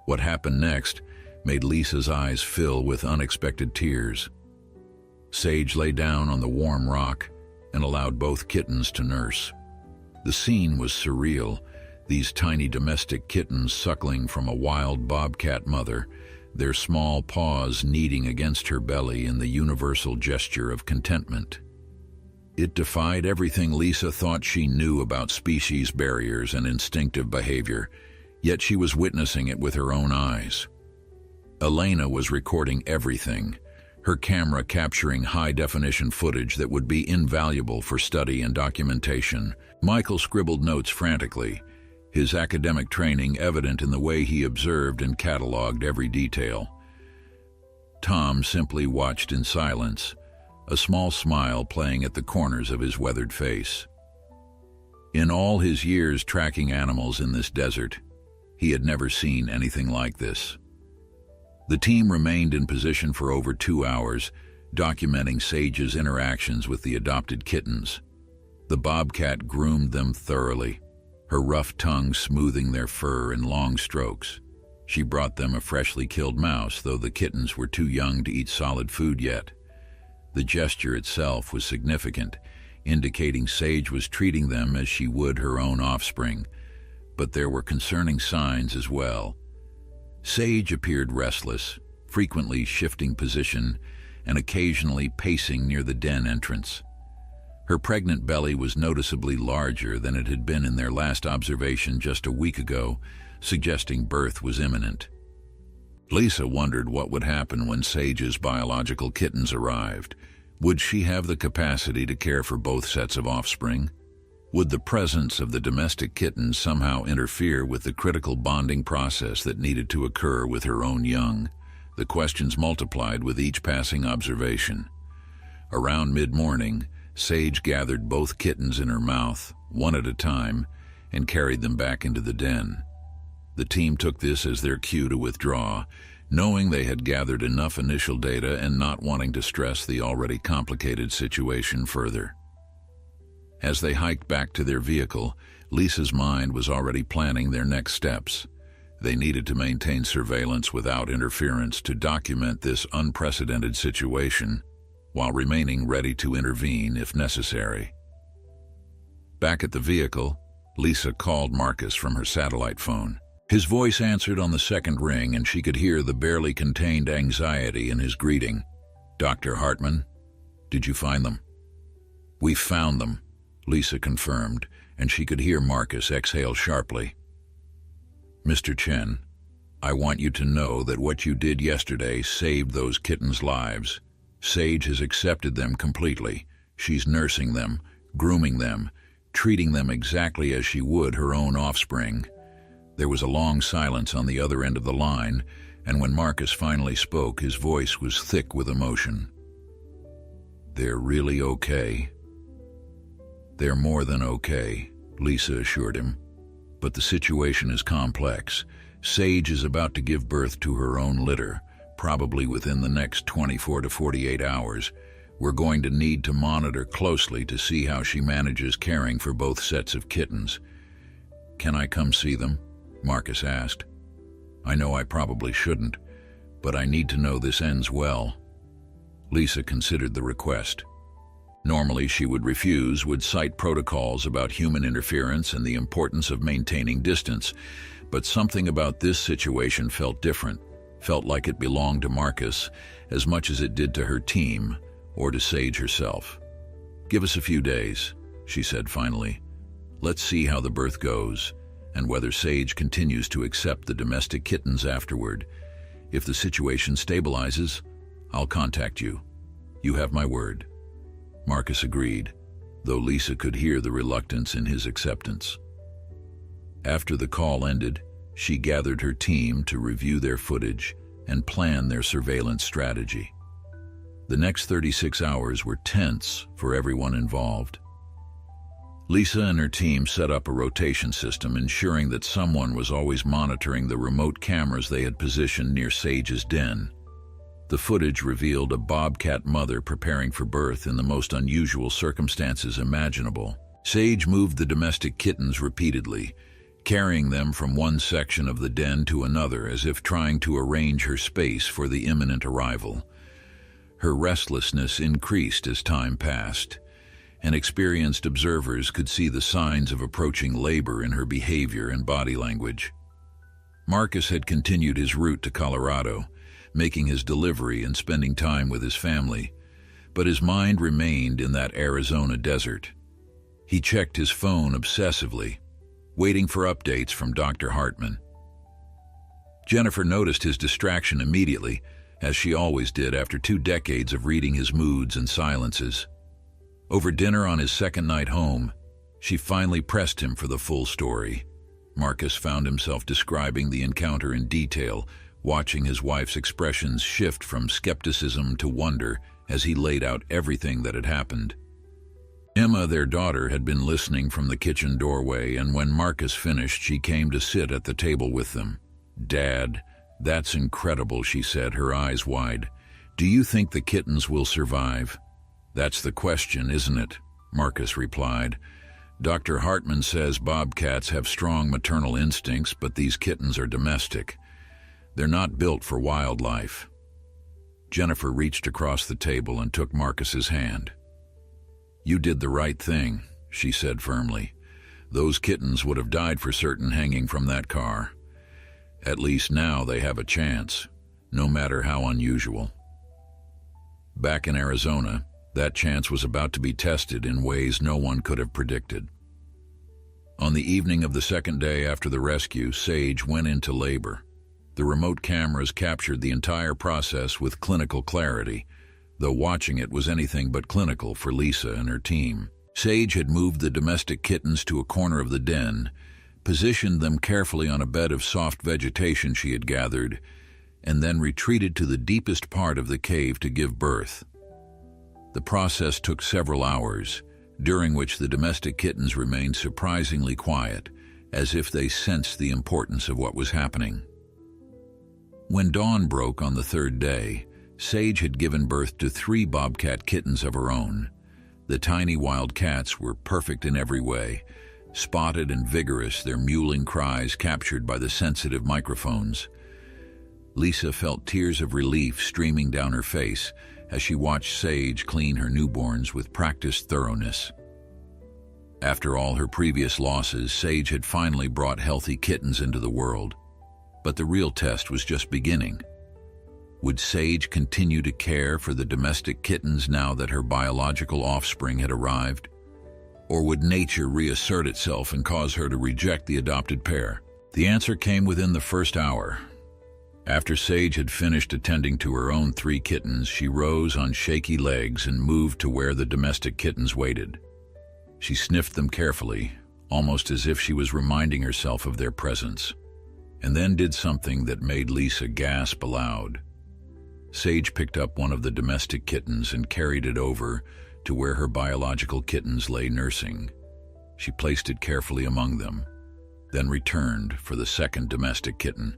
What happened next made Lisa's eyes fill with unexpected tears. Sage lay down on the warm rock and allowed both kittens to nurse. The scene was surreal, these tiny domestic kittens suckling from a wild bobcat mother, their small paws kneading against her belly in the universal gesture of contentment. It defied everything Lisa thought she knew about species barriers and instinctive behavior, yet she was witnessing it with her own eyes. Elena was recording everything, her camera capturing high-definition footage that would be invaluable for study and documentation. Michael scribbled notes frantically, his academic training evident in the way he observed and cataloged every detail. Tom simply watched in silence, a small smile playing at the corners of his weathered face. In all his years tracking animals in this desert, he had never seen anything like this. The team remained in position for over 2 hours, documenting Sage's interactions with the adopted kittens. The Bobcat groomed them thoroughly, her rough tongue smoothing their fur in long strokes. She brought them a freshly killed mouse, though the kittens were too young to eat solid food yet. The gesture itself was significant, indicating Sage was treating them as she would her own offspring, but there were concerning signs as well. Sage appeared restless, frequently shifting position and occasionally pacing near the den entrance. Her pregnant belly was noticeably larger than it had been in their last observation just a week ago, suggesting birth was imminent. Lisa wondered what would happen when Sage's biological kittens arrived. Would she have the capacity to care for both sets of offspring? Would the presence of the domestic kittens somehow interfere with the critical bonding process that needed to occur with her own young? The questions multiplied with each passing observation. Around mid-morning, Sage gathered both kittens in her mouth, one at a time, and carried them back into the den. The team took this as their cue to withdraw, knowing they had gathered enough initial data and not wanting to stress the already complicated situation further. As they hiked back to their vehicle, Lisa's mind was already planning their next steps. They needed to maintain surveillance without interference to document this unprecedented situation, while remaining ready to intervene if necessary. Back at the vehicle, Lisa called Marcus from her satellite phone. His voice answered on the second ring, and she could hear the barely contained anxiety in his greeting. "Dr. Hartman, did you find them?" "We found them," Lisa confirmed, and she could hear Marcus exhale sharply. "Mr. Chen, I want you to know that what you did yesterday saved those kittens' lives. Sage has accepted them completely. She's nursing them, grooming them, treating them exactly as she would her own offspring." There was a long silence on the other end of the line, and when Marcus finally spoke, his voice was thick with emotion. "They're really okay." "They're more than okay," Lisa assured him. "But the situation is complex. Sage is about to give birth to her own litter, probably within the next 24 to 48 hours. We're going to need to monitor closely to see how she manages caring for both sets of kittens." "Can I come see them?" Marcus asked. "I know I probably shouldn't, but I need to know this ends well." Lisa considered the request. Normally she would refuse, would cite protocols about human interference and the importance of maintaining distance, but something about this situation felt different, felt like it belonged to Marcus as much as it did to her team or to Sage herself. "Give us a few days," she said finally. "Let's see how the birth goes, and whether Sage continues to accept the domestic kittens afterward. If the situation stabilizes, I'll contact you. You have my word." Marcus agreed, though Lisa could hear the reluctance in his acceptance. After the call ended, she gathered her team to review their footage and plan their surveillance strategy. The next 36 hours were tense for everyone involved. Lisa and her team set up a rotation system, ensuring that someone was always monitoring the remote cameras they had positioned near Sage's den. The footage revealed a Bobcat mother preparing for birth in the most unusual circumstances imaginable. Sage moved the domestic kittens repeatedly, carrying them from one section of the den to another as if trying to arrange her space for the imminent arrival. Her restlessness increased as time passed, and experienced observers could see the signs of approaching labor in her behavior and body language. Marcus had continued his route to Colorado, making his delivery and spending time with his family, but his mind remained in that Arizona desert. He checked his phone obsessively, waiting for updates from Dr. Hartman. Jennifer noticed his distraction immediately, as she always did after 2 decades of reading his moods and silences. Over dinner on his second night home, she finally pressed him for the full story. Marcus found himself describing the encounter in detail, watching his wife's expressions shift from skepticism to wonder as he laid out everything that had happened. Emma, their daughter, had been listening from the kitchen doorway, and when Marcus finished, she came to sit at the table with them. "Dad, that's incredible," she said, her eyes wide. "Do you think the kittens will survive?" "That's the question, isn't it?" Marcus replied. "Dr. Hartman says bobcats have strong maternal instincts, but these kittens are domestic. They're not built for wildlife." Jennifer reached across the table and took Marcus's hand. "You did the right thing," she said firmly. "Those kittens would have died for certain hanging from that car. At least now they have a chance, no matter how unusual." Back in Arizona, that chance was about to be tested in ways no one could have predicted. On the evening of the second day after the rescue, Sage went into labor. The remote cameras captured the entire process with clinical clarity, though watching it was anything but clinical for Lisa and her team. Sage had moved the domestic kittens to a corner of the den, positioned them carefully on a bed of soft vegetation she had gathered, and then retreated to the deepest part of the cave to give birth. The process took several hours, during which the domestic kittens remained surprisingly quiet, as if they sensed the importance of what was happening. When dawn broke on the third day, Sage had given birth to 3 bobcat kittens of her own. The tiny wild cats were perfect in every way, spotted and vigorous, their mewling cries captured by the sensitive microphones. Lisa felt tears of relief streaming down her face as she watched Sage clean her newborns with practiced thoroughness. After all her previous losses, Sage had finally brought healthy kittens into the world. But the real test was just beginning. Would Sage continue to care for the domestic kittens now that her biological offspring had arrived? Or would nature reassert itself and cause her to reject the adopted pair? The answer came within the first hour. After Sage had finished attending to her own 3 kittens, she rose on shaky legs and moved to where the domestic kittens waited. She sniffed them carefully, almost as if she was reminding herself of their presence, and then did something that made Lisa gasp aloud. Sage picked up one of the domestic kittens and carried it over to where her biological kittens lay nursing. She placed it carefully among them, then returned for the second domestic kitten.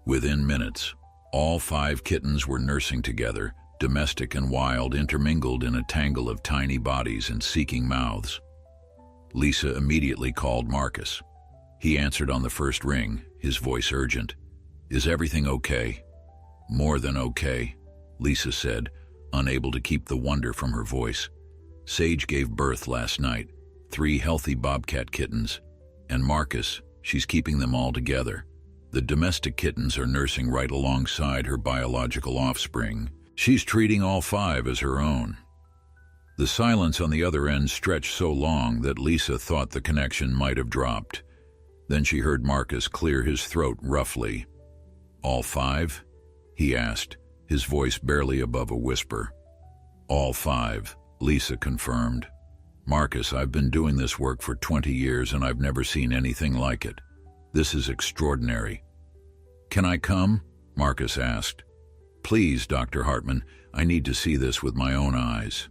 Within minutes, all 5 kittens were nursing together, domestic and wild intermingled in a tangle of tiny bodies and seeking mouths. Lisa immediately called Marcus. He answered on the first ring, his voice urgent. "Is everything okay?" "More than okay," Lisa said, unable to keep the wonder from her voice. "Sage gave birth last night, 3 healthy bobcat kittens. And Marcus, she's keeping them all together. The domestic kittens are nursing right alongside her biological offspring. She's treating all 5 as her own." The silence on the other end stretched so long that Lisa thought the connection might have dropped. Then she heard Marcus clear his throat roughly. "All 5? He asked, his voice barely above a whisper. "All 5, Lisa confirmed. "Marcus, I've been doing this work for 20 years and I've never seen anything like it. This is extraordinary." "Can I come?" Marcus asked. "Please, Dr. Hartman, I need to see this with my own eyes."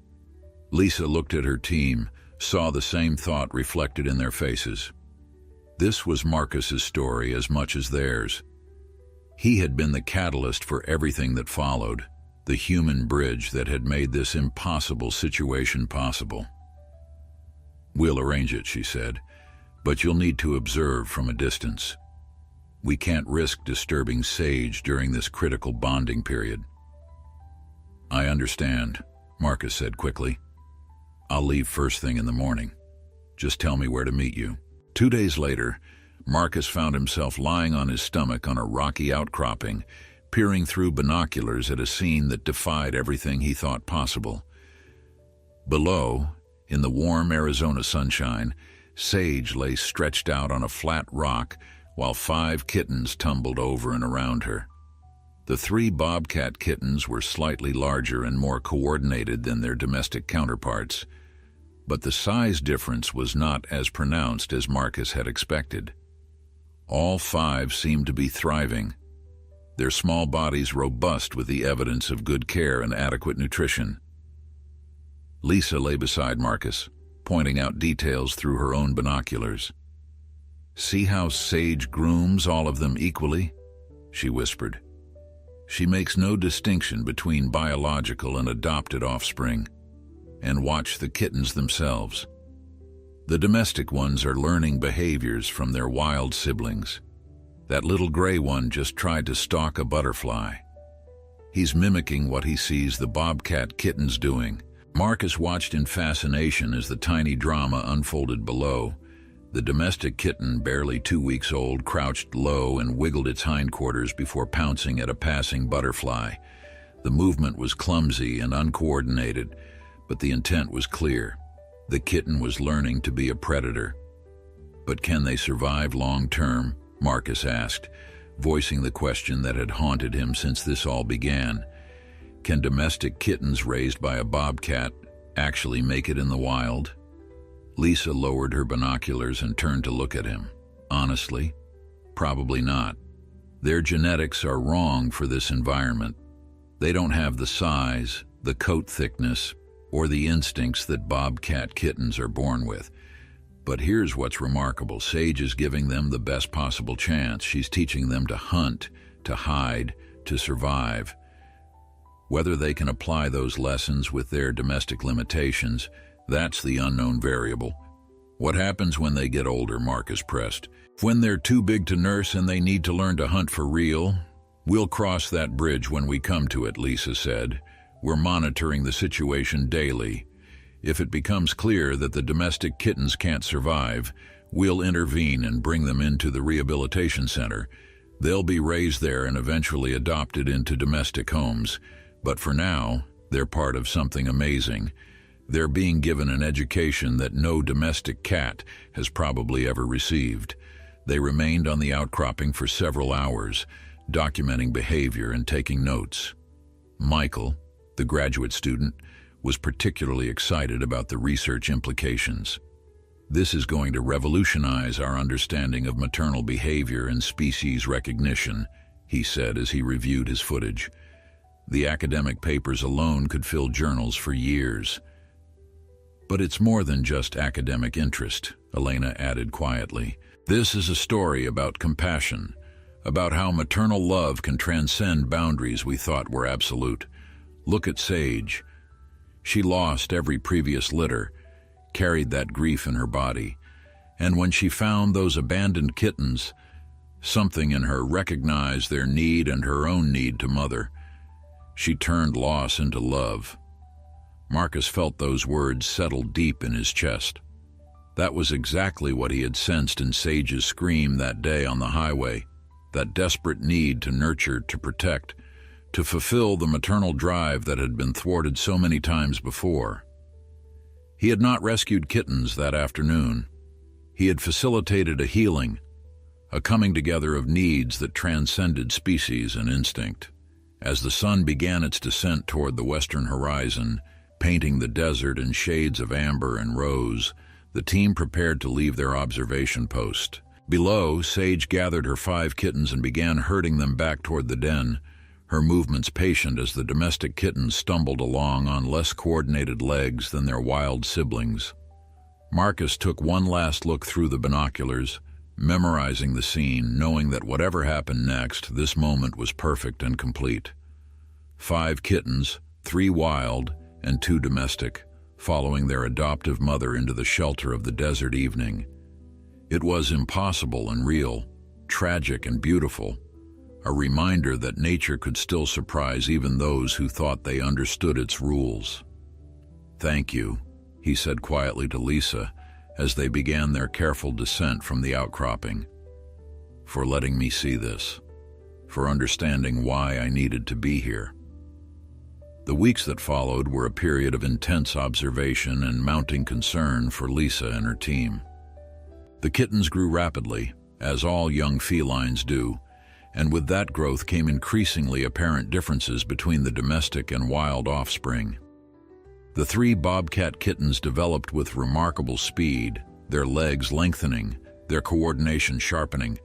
Lisa looked at her team, saw the same thought reflected in their faces. This was Marcus's story as much as theirs. He had been the catalyst for everything that followed, the human bridge that had made this impossible situation possible. "We'll arrange it," she said, "but you'll need to observe from a distance. We can't risk disturbing Sage during this critical bonding period." "I understand," Marcus said quickly. "I'll leave first thing in the morning. Just tell me where to meet you." 2 days later, Marcus found himself lying on his stomach on a rocky outcropping, peering through binoculars at a scene that defied everything he thought possible. Below, in the warm Arizona sunshine, Sage lay stretched out on a flat rock while 5 kittens tumbled over and around her. The 3 Bobcat kittens were slightly larger and more coordinated than their domestic counterparts, but the size difference was not as pronounced as Marcus had expected. All 5 seemed to be thriving, their small bodies robust with the evidence of good care and adequate nutrition. Lisa lay beside Marcus, pointing out details through her own binoculars. "See how Sage grooms all of them equally?" she whispered. "She makes no distinction between biological and adopted offspring. And watch the kittens themselves. The domestic ones are learning behaviors from their wild siblings. That little gray one just tried to stalk a butterfly. He's mimicking what he sees the Bobcat kittens doing." Marcus watched in fascination as the tiny drama unfolded below. The domestic kitten, barely 2 weeks old, crouched low and wiggled its hindquarters before pouncing at a passing butterfly. The movement was clumsy and uncoordinated, but the intent was clear. The kitten was learning to be a predator. "But can they survive long-term?" Marcus asked, voicing the question that had haunted him since this all began. Can domestic kittens raised by a bobcat actually make it in the wild? Lisa lowered her binoculars and turned to look at him. Honestly, probably not. Their genetics are wrong for this environment. They don't have the size, the coat thickness, or the instincts that bobcat kittens are born with. But here's what's remarkable. Sage is giving them the best possible chance. She's teaching them to hunt, to hide, to survive. Whether they can apply those lessons with their domestic limitations, that's the unknown variable. What happens when they get older? Marcus pressed. When they're too big to nurse and they need to learn to hunt for real? We'll cross that bridge when we come to it, Lisa said. We're monitoring the situation daily. If it becomes clear that the domestic kittens can't survive, we'll intervene and bring them into the rehabilitation center. They'll be raised there and eventually adopted into domestic homes. But for now, they're part of something amazing. They're being given an education that no domestic cat has probably ever received. They remained on the outcropping for several hours, documenting behavior and taking notes. Michael, the graduate student, was particularly excited about the research implications. "This is going to revolutionize our understanding of maternal behavior and species recognition," he said as he reviewed his footage. "The academic papers alone could fill journals for years." "But it's more than just academic interest," Elena added quietly. "This is a story about compassion, about how maternal love can transcend boundaries we thought were absolute. Look at Sage. She lost every previous litter, carried that grief in her body, and when she found those abandoned kittens, something in her recognized their need and her own need to mother. She turned loss into love." Marcus felt those words settle deep in his chest. That was exactly what he had sensed in Sage's scream that day on the highway, that desperate need to nurture, to protect, to fulfill the maternal drive that had been thwarted so many times before. He had not rescued kittens that afternoon. He had facilitated a healing, a coming together of needs that transcended species and instinct. As the sun began its descent toward the western horizon, painting the desert in shades of amber and rose, the team prepared to leave their observation post. Below, Sage gathered her 5 kittens and began herding them back toward the den, her movements patient as the domestic kittens stumbled along on less coordinated legs than their wild siblings. Marcus took one last look through the binoculars, memorizing the scene, knowing that whatever happened next, this moment was perfect and complete. 5 kittens, 3 wild, and 2 domestic, following their adoptive mother into the shelter of the desert evening. It was impossible and real, tragic and beautiful, a reminder that nature could still surprise even those who thought they understood its rules. "Thank you," he said quietly to Lisa as they began their careful descent from the outcropping, "for letting me see this." for understanding why I needed to be here. The weeks that followed were a period of intense observation and mounting concern for Lisa and her team. The kittens grew rapidly, as all young felines do, and with that growth came increasingly apparent differences between the domestic and wild offspring. The 3 Bobcat kittens developed with remarkable speed, their legs lengthening, their coordination sharpening,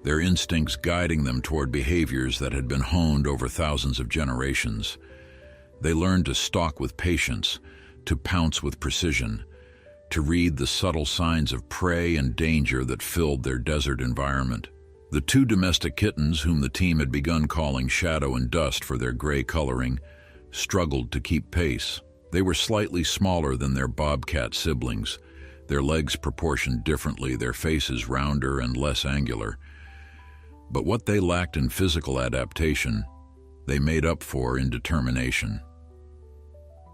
their instincts guiding them toward behaviors that had been honed over thousands of generations. They learned to stalk with patience, to pounce with precision, to read the subtle signs of prey and danger that filled their desert environment. The 2 domestic kittens, whom the team had begun calling Shadow and Dust for their gray coloring, struggled to keep pace. They were slightly smaller than their Bobcat siblings, their legs proportioned differently, their faces rounder and less angular. But what they lacked in physical adaptation, they made up for in determination.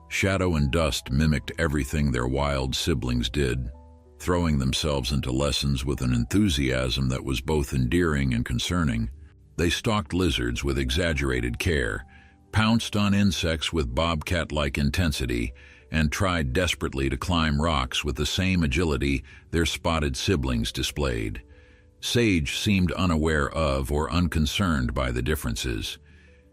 Shadow and Dust mimicked everything their wild siblings did, throwing themselves into lessons with an enthusiasm that was both endearing and concerning. They stalked lizards with exaggerated care, pounced on insects with bobcat-like intensity, and tried desperately to climb rocks with the same agility their spotted siblings displayed. Sage seemed unaware of or unconcerned by the differences.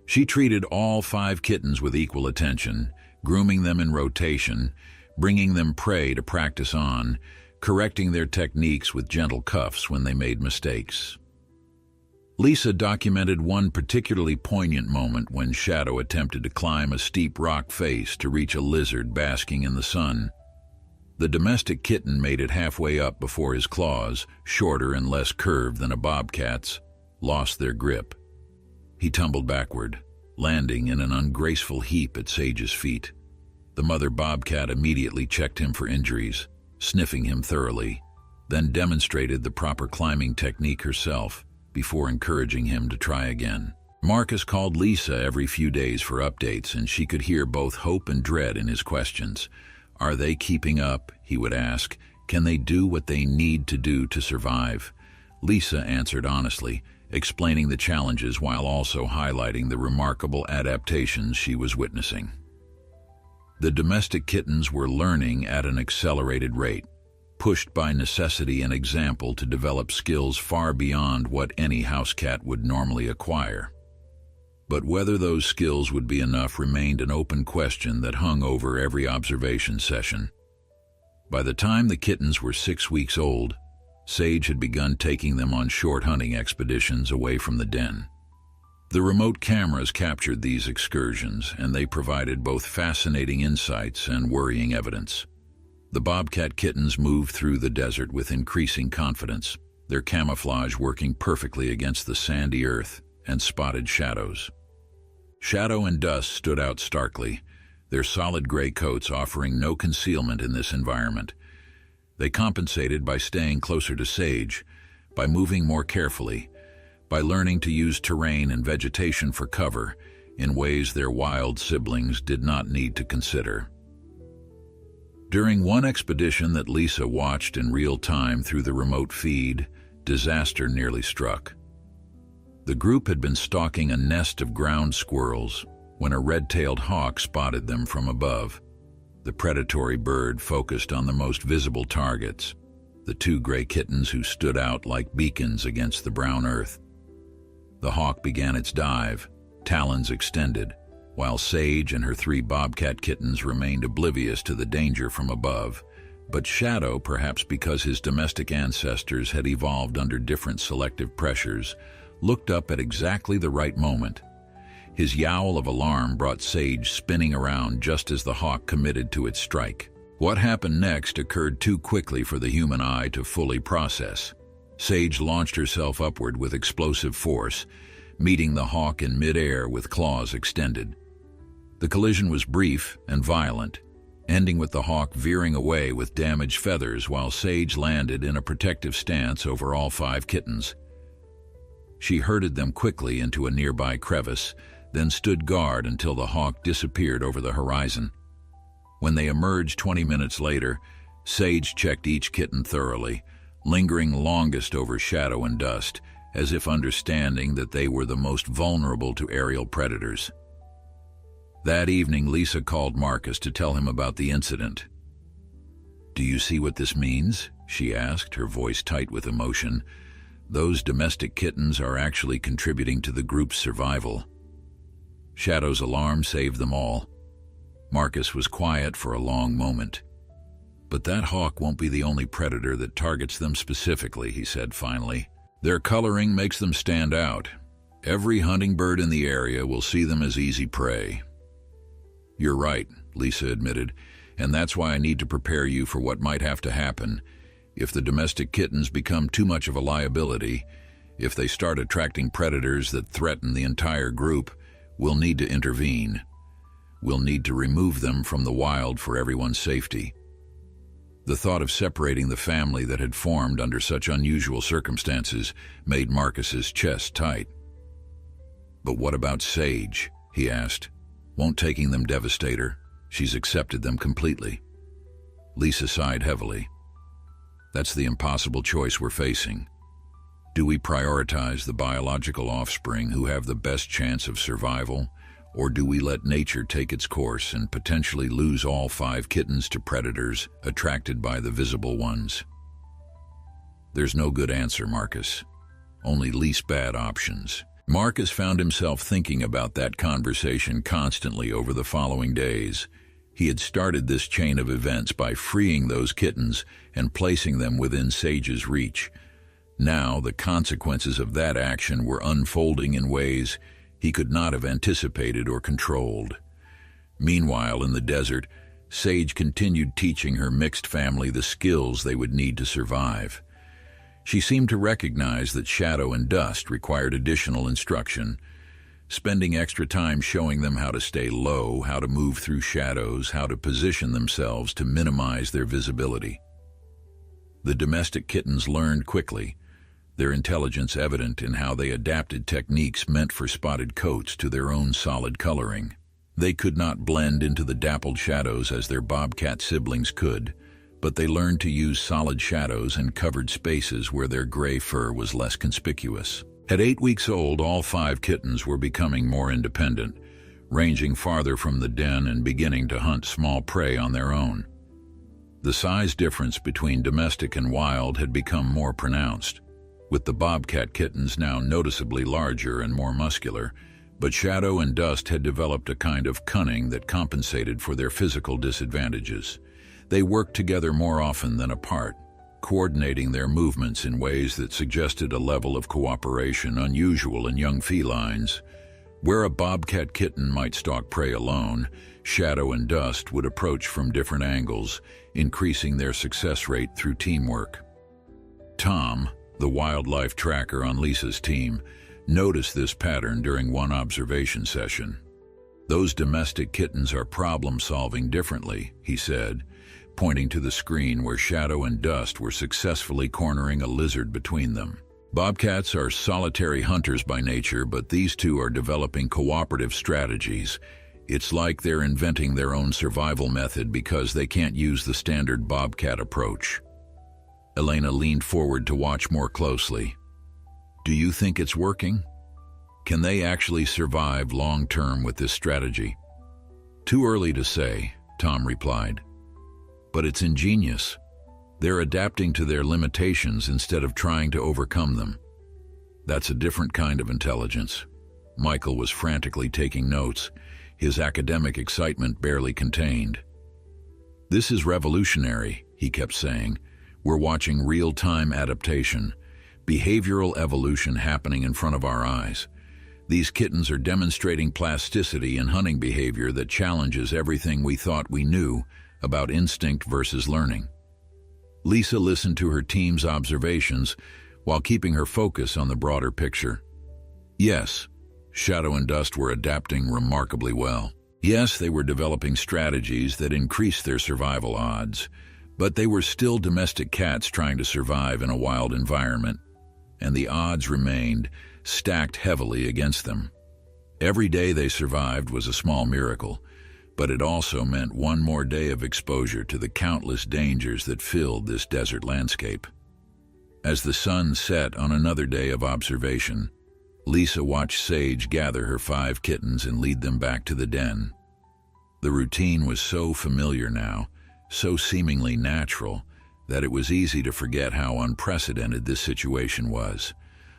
She treated all 5 kittens with equal attention, grooming them in rotation, bringing them prey to practice on, correcting their techniques with gentle cuffs when they made mistakes. Lisa documented one particularly poignant moment when Shadow attempted to climb a steep rock face to reach a lizard basking in the sun. The domestic kitten made it halfway up before his claws, shorter and less curved than a bobcat's, lost their grip. He tumbled backward, landing in an ungraceful heap at Sage's feet. The mother bobcat immediately checked him for injuries, sniffing him thoroughly, then demonstrated the proper climbing technique herself before encouraging him to try again. Marcus called Lisa every few days for updates, and she could hear both hope and dread in his questions. Are they keeping up? He would ask. Can they do what they need to do to survive? Lisa answered honestly, explaining the challenges while also highlighting the remarkable adaptations she was witnessing. The domestic kittens were learning at an accelerated rate, pushed by necessity and example to develop skills far beyond what any house cat would normally acquire. But whether those skills would be enough remained an open question that hung over every observation session. By the time the kittens were 6 weeks old, Sage had begun taking them on short hunting expeditions away from the den. The remote cameras captured these excursions, and they provided both fascinating insights and worrying evidence. The Bobcat kittens moved through the desert with increasing confidence, their camouflage working perfectly against the sandy earth and spotted shadows. Shadow and Dust stood out starkly, their solid gray coats offering no concealment in this environment. They compensated by staying closer to Sage, by moving more carefully, by learning to use terrain and vegetation for cover in ways their wild siblings did not need to consider. During one expedition that Lisa watched in real time through the remote feed, disaster nearly struck. The group had been stalking a nest of ground squirrels when a red-tailed hawk spotted them from above. The predatory bird focused on the most visible targets, the 2 gray kittens who stood out like beacons against the brown earth. The hawk began its dive, talons extended, while Sage and her 3 Bobcat kittens remained oblivious to the danger from above. But Shadow, perhaps because his domestic ancestors had evolved under different selective pressures, looked up at exactly the right moment. His yowl of alarm brought Sage spinning around just as the hawk committed to its strike. What happened next occurred too quickly for the human eye to fully process. Sage launched herself upward with explosive force, meeting the hawk in midair with claws extended. The collision was brief and violent, ending with the hawk veering away with damaged feathers while Sage landed in a protective stance over all 5 kittens. She herded them quickly into a nearby crevice, then stood guard until the hawk disappeared over the horizon. When they emerged 20 minutes later, Sage checked each kitten thoroughly, lingering longest over Shadow and Dust, as if understanding that they were the most vulnerable to aerial predators. That evening, Lisa called Marcus to tell him about the incident. "Do you see what this means?" she asked, her voice tight with emotion. "Those domestic kittens are actually contributing to the group's survival." Shadow's alarm saved them all. Marcus was quiet for a long moment. "But that hawk won't be the only predator that targets them specifically," he said finally. "Their coloring makes them stand out. Every hunting bird in the area will see them as easy prey." "You're right," Lisa admitted, "and that's why I need to prepare you for what might have to happen. If the domestic kittens become too much of a liability, if they start attracting predators that threaten the entire group, we'll need to intervene. We'll need to remove them from the wild for everyone's safety." The thought of separating the family that had formed under such unusual circumstances made Marcus's chest tight. "But what about Sage?" he asked. "Won't taking them devastate her? She's accepted them completely." Lisa sighed heavily. "That's the impossible choice we're facing. Do we prioritize the biological offspring who have the best chance of survival, or do we let nature take its course and potentially lose all 5 kittens to predators attracted by the visible ones?" "There's no good answer, Marcus. Only least bad options." Marcus found himself thinking about that conversation constantly over the following days. He had started this chain of events by freeing those kittens and placing them within Sage's reach. Now the consequences of that action were unfolding in ways he could not have anticipated or controlled. Meanwhile, in the desert, Sage continued teaching her mixed family the skills they would need to survive. She seemed to recognize that Shadow and Dust required additional instruction, spending extra time showing them how to stay low, how to move through shadows, how to position themselves to minimize their visibility. The domestic kittens learned quickly, their intelligence evident in how they adapted techniques meant for spotted coats to their own solid coloring. They could not blend into the dappled shadows as their Bobcat siblings could, but they learned to use solid shadows and covered spaces where their gray fur was less conspicuous. At 8 weeks old, all 5 kittens were becoming more independent, ranging farther from the den and beginning to hunt small prey on their own. The size difference between domestic and wild had become more pronounced, with the Bobcat kittens now noticeably larger and more muscular, but Shadow and Dust had developed a kind of cunning that compensated for their physical disadvantages. They worked together more often than apart, coordinating their movements in ways that suggested a level of cooperation unusual in young felines. Where a Bobcat kitten might stalk prey alone, Shadow and Dust would approach from different angles, increasing their success rate through teamwork. Tom, the wildlife tracker on Lisa's team, noticed this pattern during one observation session. "Those domestic kittens are problem-solving differently," he said, pointing to the screen where Shadow and Dust were successfully cornering a lizard between them. "Bobcats are solitary hunters by nature, but these two are developing cooperative strategies. It's like they're inventing their own survival method because they can't use the standard Bobcat approach." Elena leaned forward to watch more closely. "Do you think it's working? Can they actually survive long-term with this strategy?" "Too early to say," Tom replied. "But it's ingenious. They're adapting to their limitations instead of trying to overcome them. That's a different kind of intelligence." Michael was frantically taking notes, his academic excitement barely contained. "This is revolutionary," he kept saying. "We're watching real-time adaptation, behavioral evolution happening in front of our eyes. These kittens are demonstrating plasticity in hunting behavior that challenges everything we thought we knew about instinct versus learning." Lisa listened to her team's observations while keeping her focus on the broader picture. Yes, Shadow and Dust were adapting remarkably well. Yes, they were developing strategies that increased their survival odds, but they were still domestic cats trying to survive in a wild environment, and the odds remained stacked heavily against them. Every day they survived was a small miracle, but it also meant one more day of exposure to the countless dangers that filled this desert landscape. As the sun set on another day of observation, Lisa watched Sage gather her 5 kittens and lead them back to the den. The routine was so familiar now, so seemingly natural, that it was easy to forget how unprecedented this situation was.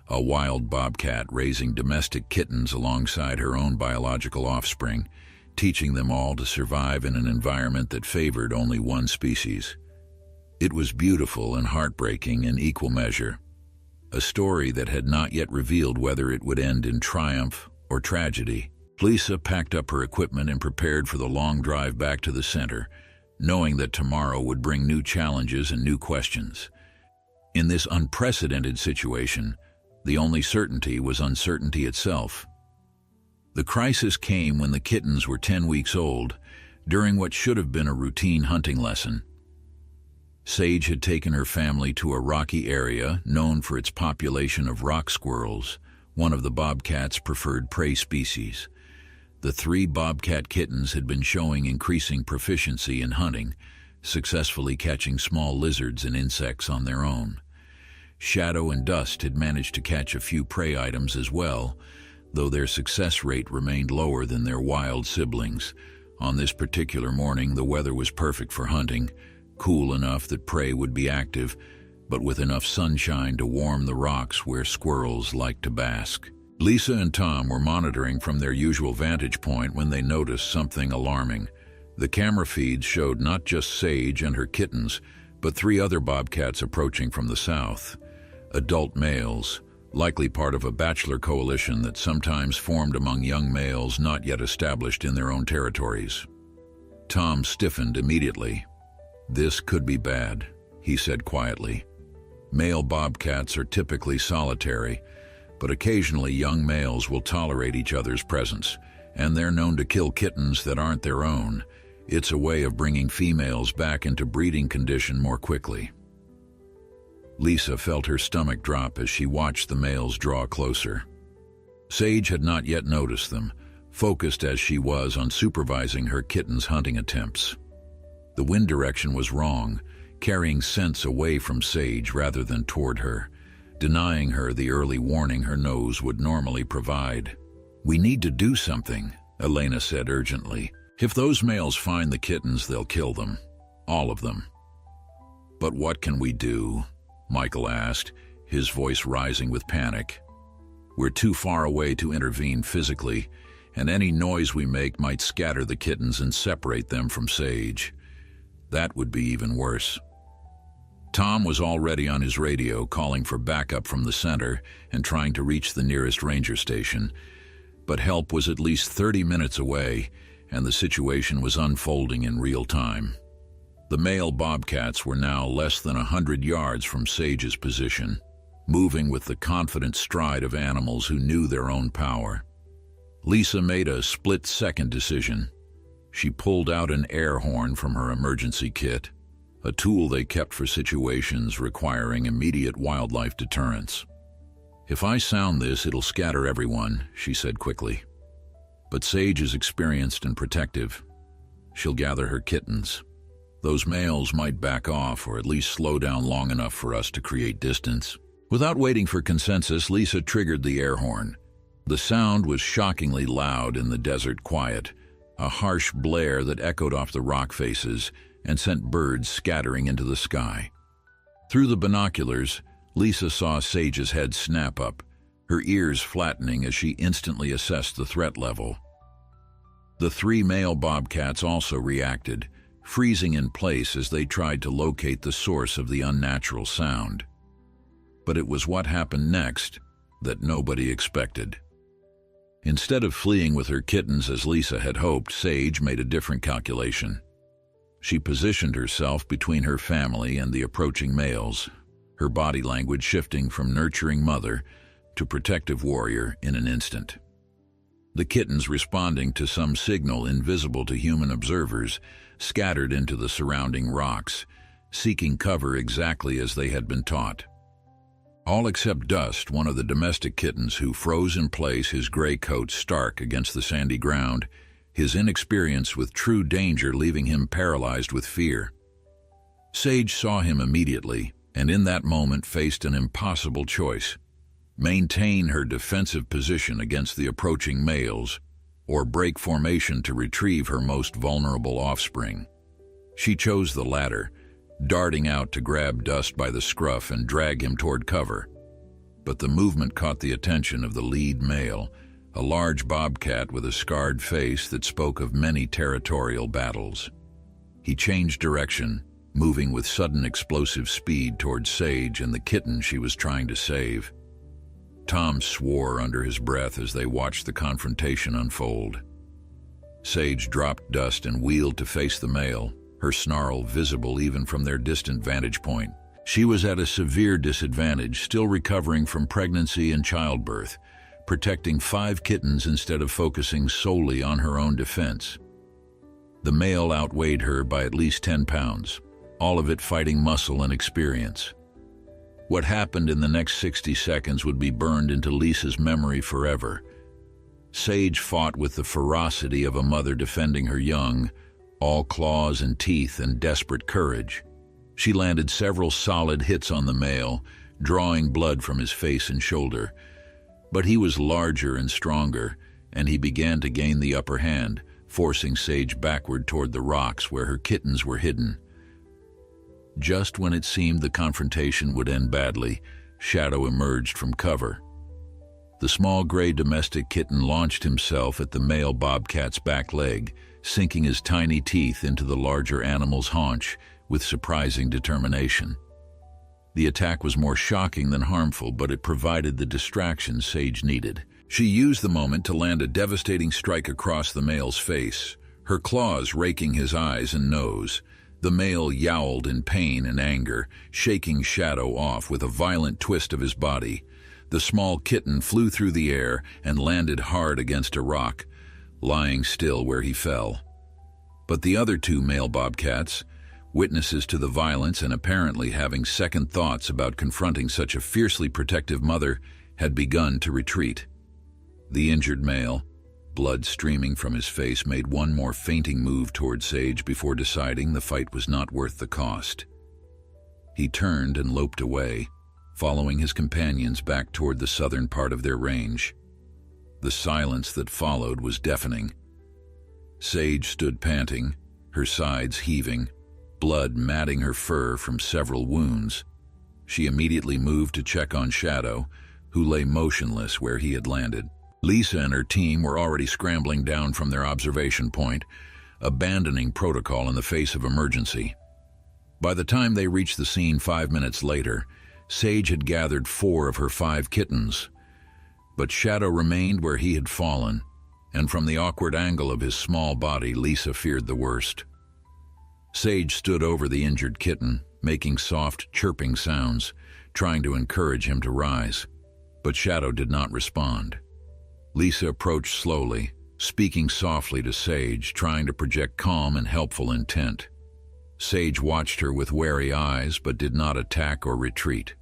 A wild bobcat raising domestic kittens alongside her own biological offspring, teaching them all to survive in an environment that favored only one species. It was beautiful and heartbreaking in equal measure, a story that had not yet revealed whether it would end in triumph or tragedy. Lisa packed up her equipment and prepared for the long drive back to the center, knowing that tomorrow would bring new challenges and new questions. In this unprecedented situation, the only certainty was uncertainty itself. The crisis came when the kittens were 10 weeks old, during what should have been a routine hunting lesson. Sage had taken her family to a rocky area known for its population of rock squirrels, one of the bobcat's preferred prey species. The 3 bobcat kittens had been showing increasing proficiency in hunting, successfully catching small lizards and insects on their own. Shadow and Dust had managed to catch a few prey items as well, though their success rate remained lower than their wild siblings. On this particular morning, the weather was perfect for hunting, cool enough that prey would be active, but with enough sunshine to warm the rocks where squirrels like to bask. Lisa and Tom were monitoring from their usual vantage point when they noticed something alarming. The camera feeds showed not just Sage and her kittens, but 3 other bobcats approaching from the south. Adult males, likely part of a bachelor coalition that sometimes formed among young males not yet established in their own territories. Tom stiffened immediately. "This could be bad," he said quietly. "Male bobcats are typically solitary, but occasionally young males will tolerate each other's presence, and they're known to kill kittens that aren't their own. It's a way of bringing females back into breeding condition more quickly." Lisa felt her stomach drop as she watched the males draw closer. Sage had not yet noticed them, focused as she was on supervising her kittens' hunting attempts. The wind direction was wrong, carrying scents away from Sage rather than toward her, denying her the early warning her nose would normally provide. "We need to do something," Elena said urgently. "If those males find the kittens, they'll kill them. All of them." "But what can we do?" Michael asked, his voice rising with panic. "We're too far away to intervene physically, and any noise we make might scatter the kittens and separate them from Sage. That would be even worse." Tom was already on his radio, calling for backup from the center and trying to reach the nearest ranger station. But help was at least 30 minutes away, and the situation was unfolding in real time. The male bobcats were now less than 100 yards from Sage's position, moving with the confident stride of animals who knew their own power. Lisa made a split-second decision. She pulled out an air horn from her emergency kit, a tool they kept for situations requiring immediate wildlife deterrence. "If I sound this, it'll scatter everyone," she said quickly. "But Sage is experienced and protective. She'll gather her kittens. Those males might back off or at least slow down long enough for us to create distance." Without waiting for consensus, Lisa triggered the air horn. The sound was shockingly loud in the desert quiet, a harsh blare that echoed off the rock faces and sent birds scattering into the sky. Through the binoculars, Lisa saw Sage's head snap up, her ears flattening as she instantly assessed the threat level. The 3 male bobcats also reacted, freezing in place as they tried to locate the source of the unnatural sound. But it was what happened next that nobody expected. Instead of fleeing with her kittens as Lisa had hoped, Sage made a different calculation. She positioned herself between her family and the approaching males, her body language shifting from nurturing mother to protective warrior in an instant. The kittens, responding to some signal invisible to human observers, scattered into the surrounding rocks, seeking cover exactly as they had been taught. All except Dust, one of the domestic kittens, who froze in place, his gray coat stark against the sandy ground, his inexperience with true danger leaving him paralyzed with fear. Sage saw him immediately, and in that moment faced an impossible choice: maintain her defensive position against the approaching males, or break formation to retrieve her most vulnerable offspring. She chose the latter, darting out to grab Dust by the scruff and drag him toward cover. But the movement caught the attention of the lead male, a large bobcat with a scarred face that spoke of many territorial battles. He changed direction, moving with sudden explosive speed towards Sage and the kitten she was trying to save. Tom swore under his breath as they watched the confrontation unfold. Sage dropped Dust and wheeled to face the male, her snarl visible even from their distant vantage point. She was at a severe disadvantage, still recovering from pregnancy and childbirth, protecting 5 kittens instead of focusing solely on her own defense. The male outweighed her by at least 10 pounds, all of it fighting muscle and experience. What happened in the next 60 seconds would be burned into Lisa's memory forever. Sage fought with the ferocity of a mother defending her young, all claws and teeth and desperate courage. She landed several solid hits on the male, drawing blood from his face and shoulder. But he was larger and stronger, and he began to gain the upper hand, forcing Sage backward toward the rocks where her kittens were hidden. Just when it seemed the confrontation would end badly, Shadow emerged from cover. The small gray domestic kitten launched himself at the male bobcat's back leg, sinking his tiny teeth into the larger animal's haunch with surprising determination. The attack was more shocking than harmful, but it provided the distraction Sage needed. She used the moment to land a devastating strike across the male's face, her claws raking his eyes and nose. The male yowled in pain and anger, shaking Shadow off with a violent twist of his body. The small kitten flew through the air and landed hard against a rock, lying still where he fell. But the other 2 male bobcats, witnesses to the violence and apparently having second thoughts about confronting such a fiercely protective mother, had begun to retreat. The injured male, blood streaming from his face, made one more feinting move toward Sage before deciding the fight was not worth the cost. He turned and loped away, following his companions back toward the southern part of their range. The silence that followed was deafening. Sage stood panting, her sides heaving, blood matting her fur from several wounds. She immediately moved to check on Shadow, who lay motionless where he had landed. Lisa and her team were already scrambling down from their observation point, abandoning protocol in the face of emergency. By the time they reached the scene 5 minutes later, Sage had gathered 4 of her 5 kittens. But Shadow remained where he had fallen, and from the awkward angle of his small body, Lisa feared the worst. Sage stood over the injured kitten, making soft, chirping sounds, trying to encourage him to rise. But Shadow did not respond. Lisa approached slowly, speaking softly to Sage, trying to project calm and helpful intent. Sage watched her with wary eyes, but did not attack or retreat.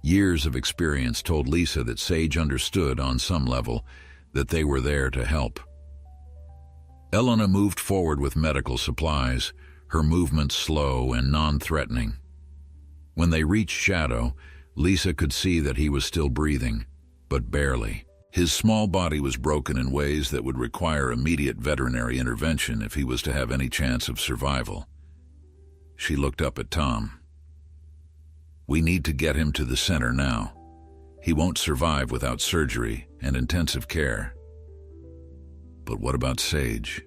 Years of experience told Lisa that Sage understood, on some level, that they were there to help. Elena moved forward with medical supplies, her movements slow and non-threatening. When they reached Shadow, Lisa could see that he was still breathing, but barely. His small body was broken in ways that would require immediate veterinary intervention if he was to have any chance of survival. She looked up at Tom. "We need to get him to the center now. He won't survive without surgery and intensive care." "But what about Sage?"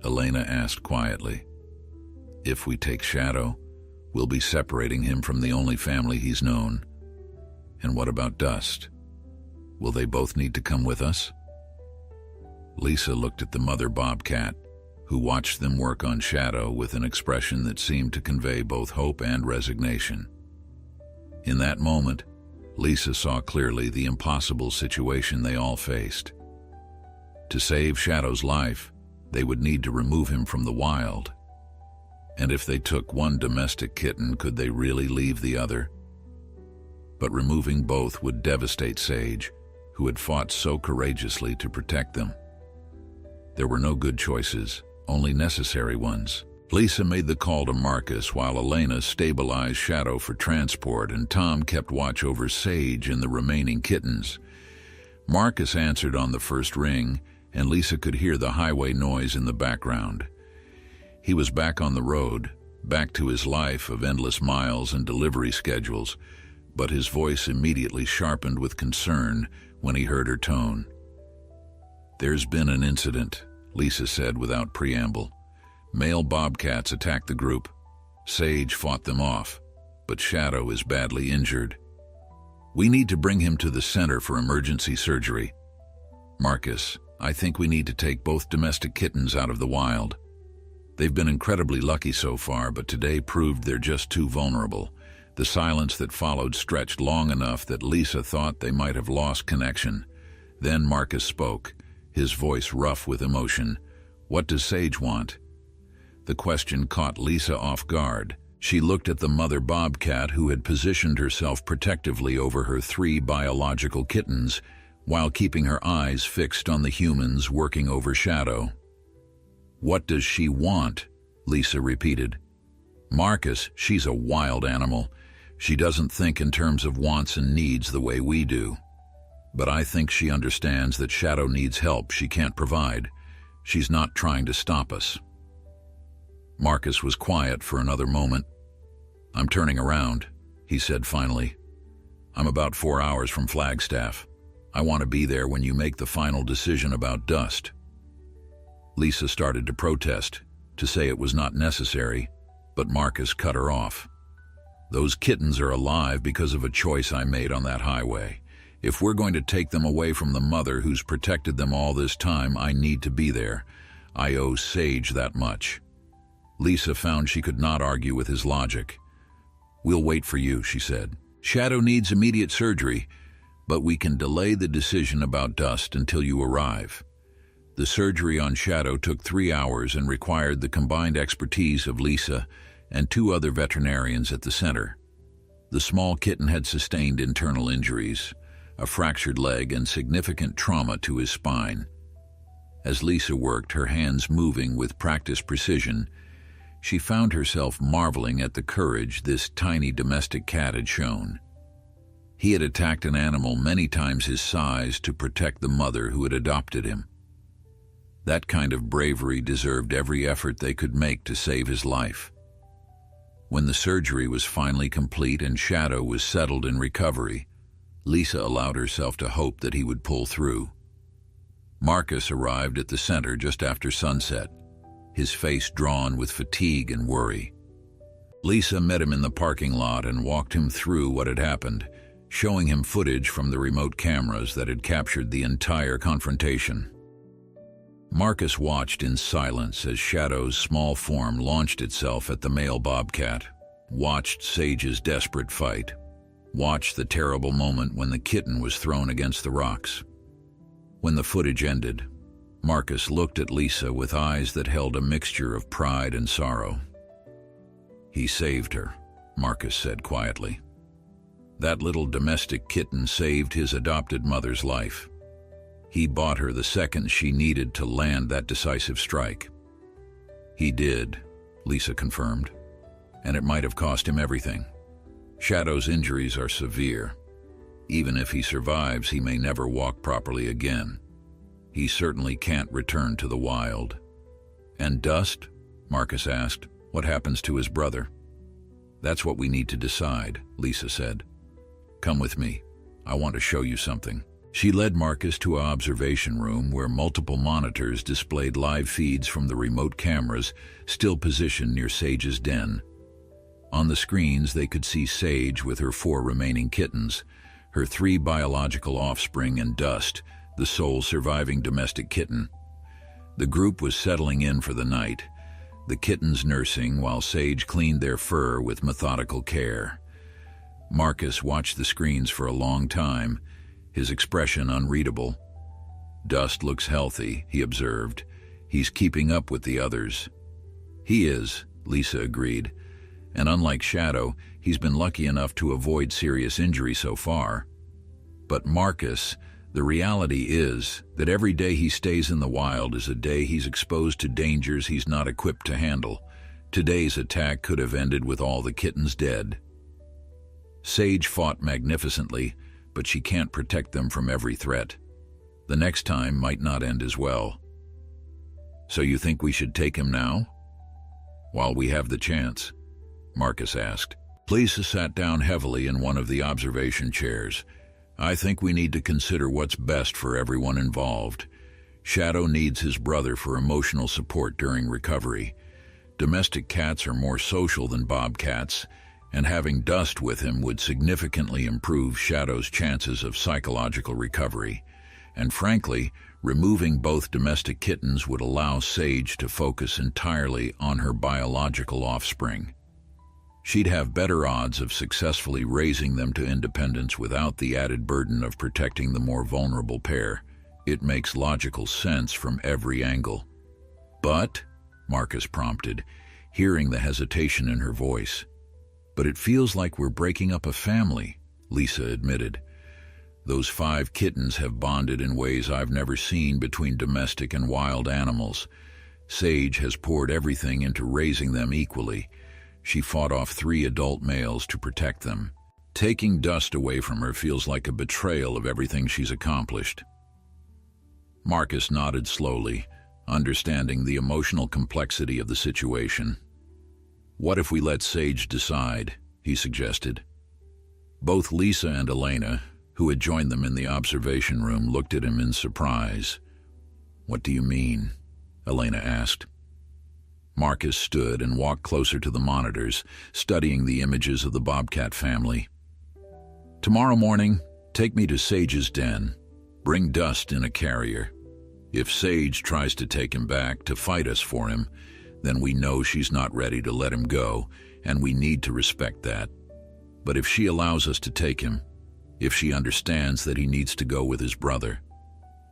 Elena asked quietly. "If we take Shadow, we'll be separating him from the only family he's known. And what about Dust? Will they both need to come with us?" Lisa looked at the mother bobcat, who watched them work on Shadow with an expression that seemed to convey both hope and resignation. In that moment, Lisa saw clearly the impossible situation they all faced. To save Shadow's life, they would need to remove him from the wild. And if they took one domestic kitten, could they really leave the other? But removing both would devastate Sage, who had fought so courageously to protect them. There were no good choices, only necessary ones. Lisa made the call to Marcus while Elena stabilized Shadow for transport, and Tom kept watch over Sage and the remaining kittens. Marcus answered on the first ring, and Lisa could hear the highway noise in the background. He was back on the road, back to his life of endless miles and delivery schedules, but his voice immediately sharpened with concern when he heard her tone. "There's been an incident," Lisa said without preamble. "Male bobcats attacked the group. Sage fought them off, but Shadow is badly injured. We need to bring him to the center for emergency surgery. Marcus, I think we need to take both domestic kittens out of the wild. They've been incredibly lucky so far, but today proved they're just too vulnerable." The silence that followed stretched long enough that Lisa thought they might have lost connection. Then Marcus spoke, his voice rough with emotion. "What does Sage want?" The question caught Lisa off guard. She looked at the mother bobcat, who had positioned herself protectively over her 3 biological kittens while keeping her eyes fixed on the humans working over Shadow. "What does she want?" Lisa repeated. "Marcus, she's a wild animal. She doesn't think in terms of wants and needs the way we do. But I think she understands that Shadow needs help she can't provide. She's not trying to stop us." Marcus was quiet for another moment. "I'm turning around," he said finally. "I'm about 4 hours from Flagstaff. I want to be there when you make the final decision about Dust." Lisa started to protest, to say it was not necessary, but Marcus cut her off. "Those kittens are alive because of a choice I made on that highway. If we're going to take them away from the mother who's protected them all this time, I need to be there. I owe Sage that much." Lisa found she could not argue with his logic. "We'll wait for you," she said. "Shadow needs immediate surgery, but we can delay the decision about Dust until you arrive." The surgery on Shadow took 3 hours and required the combined expertise of Lisa and 2 other veterinarians at the center. The small kitten had sustained internal injuries, a fractured leg, and significant trauma to his spine. As Lisa worked, her hands moving with practiced precision, she found herself marveling at the courage this tiny domestic cat had shown. He had attacked an animal many times his size to protect the mother who had adopted him. That kind of bravery deserved every effort they could make to save his life. When the surgery was finally complete and Shadow was settled in recovery, Lisa allowed herself to hope that he would pull through. Marcus arrived at the center just after sunset, his face drawn with fatigue and worry. Lisa met him in the parking lot and walked him through what had happened, showing him footage from the remote cameras that had captured the entire confrontation. Marcus watched in silence as Shadow's small form launched itself at the male bobcat, watched Sage's desperate fight, watched the terrible moment when the kitten was thrown against the rocks. When the footage ended, Marcus looked at Lisa with eyes that held a mixture of pride and sorrow. "He saved her," Marcus said quietly. "That little domestic kitten saved his adopted mother's life. He bought her the second she needed to land that decisive strike." "He did," Lisa confirmed, "and it might have cost him everything. Shadow's injuries are severe. Even if he survives, he may never walk properly again. He certainly can't return to the wild." "And Dust?" Marcus asked. "What happens to his brother?" "That's what we need to decide," Lisa said. "Come with me. I want to show you something." She led Marcus to an observation room where multiple monitors displayed live feeds from the remote cameras still positioned near Sage's den. On the screens, they could see Sage with her 4 remaining kittens, her 3 biological offspring, and Dust, the sole surviving domestic kitten. The group was settling in for the night, the kittens nursing while Sage cleaned their fur with methodical care. Marcus watched the screens for a long time, his expression unreadable. "Dust looks healthy," he observed. "He's keeping up with the others." "He is," Lisa agreed. "And unlike Shadow, he's been lucky enough to avoid serious injury so far. But Marcus, the reality is that every day he stays in the wild is a day he's exposed to dangers he's not equipped to handle. Today's attack could have ended with all the kittens dead. Sage fought magnificently, but she can't protect them from every threat. The next time might not end as well. So you think we should take him now? While we have the chance, Marcus asked. Lisa sat down heavily in one of the observation chairs. I think we need to consider what's best for everyone involved. Shadow needs his brother for emotional support during recovery. Domestic cats are more social than bobcats, and having Dust with him would significantly improve Shadow's chances of psychological recovery. And frankly, removing both domestic kittens would allow Sage to focus entirely on her biological offspring. She'd have better odds of successfully raising them to independence without the added burden of protecting the more vulnerable pair. It makes logical sense from every angle. But, Marcus prompted, hearing the hesitation in her voice. But it feels like we're breaking up a family, Lisa admitted. Those 5 kittens have bonded in ways I've never seen between domestic and wild animals. Sage has poured everything into raising them equally. She fought off 3 adult males to protect them. Taking Dust away from her feels like a betrayal of everything she's accomplished. Marcus nodded slowly, understanding the emotional complexity of the situation. What if we let Sage decide, he suggested. Both Lisa and Elena, who had joined them in the observation room, looked at him in surprise. What do you mean? Elena asked. Marcus stood and walked closer to the monitors, studying the images of the Bobcat family. Tomorrow morning, take me to Sage's den. Bring Dust in a carrier. If Sage tries to take him back to fight us for him, then we know she's not ready to let him go, and we need to respect that. But if she allows us to take him, if she understands that he needs to go with his brother,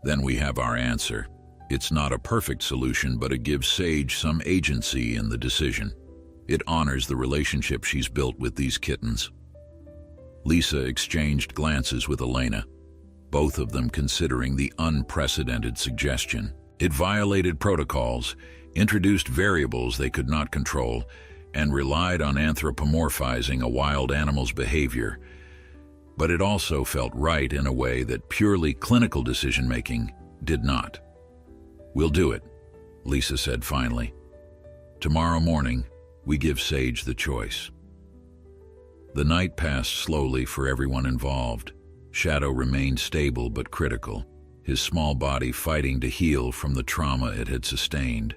then we have our answer. It's not a perfect solution, but it gives Sage some agency in the decision. It honors the relationship she's built with these kittens. Lisa exchanged glances with Elena, both of them considering the unprecedented suggestion. It violated protocols, introduced variables they could not control, and relied on anthropomorphizing a wild animal's behavior. But it also felt right in a way that purely clinical decision-making did not. We'll do it, Lisa said finally. Tomorrow morning, we give Sage the choice. The night passed slowly for everyone involved. Shadow remained stable but critical, his small body fighting to heal from the trauma it had sustained.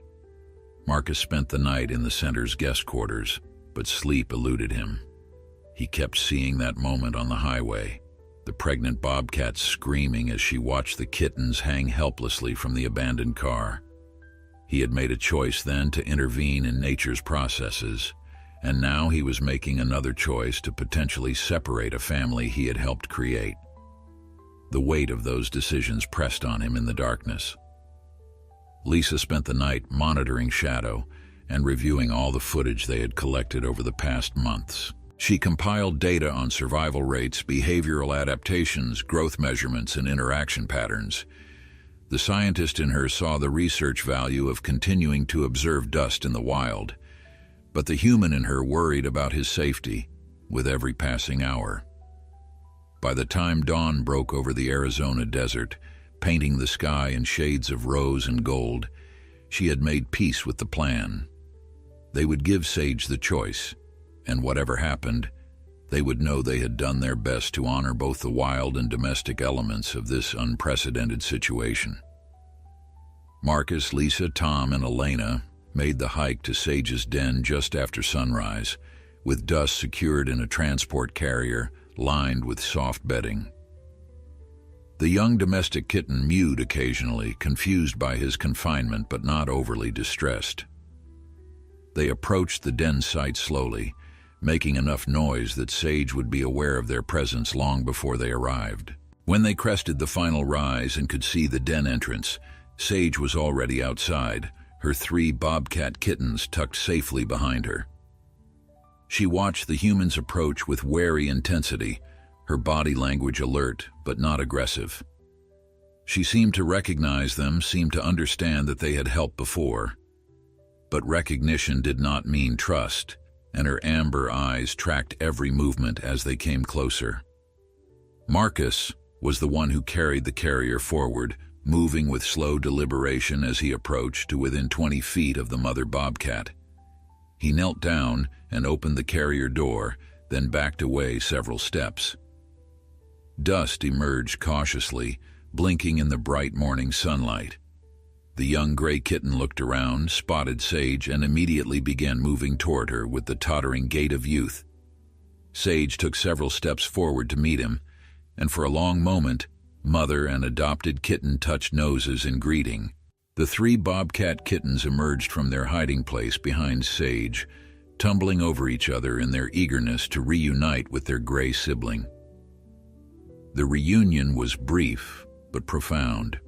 Marcus spent the night in the center's guest quarters, but sleep eluded him. He kept seeing that moment on the highway, the pregnant bobcat screaming as she watched the kittens hang helplessly from the abandoned car. He had made a choice then to intervene in nature's processes, and now he was making another choice to potentially separate a family he had helped create. The weight of those decisions pressed on him in the darkness. Lisa spent the night monitoring Shadow and reviewing all the footage they had collected over the past months. She compiled data on survival rates, behavioral adaptations, growth measurements, and interaction patterns. The scientist in her saw the research value of continuing to observe Dust in the wild, but the human in her worried about his safety with every passing hour. By the time dawn broke over the Arizona desert, painting the sky in shades of rose and gold, she had made peace with the plan. They would give Sage the choice, and whatever happened, they would know they had done their best to honor both the wild and domestic elements of this unprecedented situation. Marcus, Lisa, Tom, and Elena made the hike to Sage's den just after sunrise, with Dust secured in a transport carrier lined with soft bedding. The young domestic kitten mewed occasionally, confused by his confinement but not overly distressed. They approached the den site slowly, making enough noise that Sage would be aware of their presence long before they arrived. When they crested the final rise and could see the den entrance, Sage was already outside, her 3 bobcat kittens tucked safely behind her. She watched the humans approach with wary intensity, her body language alert but not aggressive. She seemed to recognize them, seemed to understand that they had helped before. But recognition did not mean trust, and her amber eyes tracked every movement as they came closer. Marcus was the one who carried the carrier forward, moving with slow deliberation as he approached to within 20 feet of the mother bobcat. He knelt down and opened the carrier door, then backed away several steps. Dust emerged cautiously, blinking in the bright morning sunlight. The young gray kitten looked around, spotted Sage, and immediately began moving toward her with the tottering gait of youth. Sage took several steps forward to meet him, and for a long moment, mother and adopted kitten touched noses in greeting. The 3 bobcat kittens emerged from their hiding place behind Sage, tumbling over each other in their eagerness to reunite with their gray sibling. The reunion was brief but profound.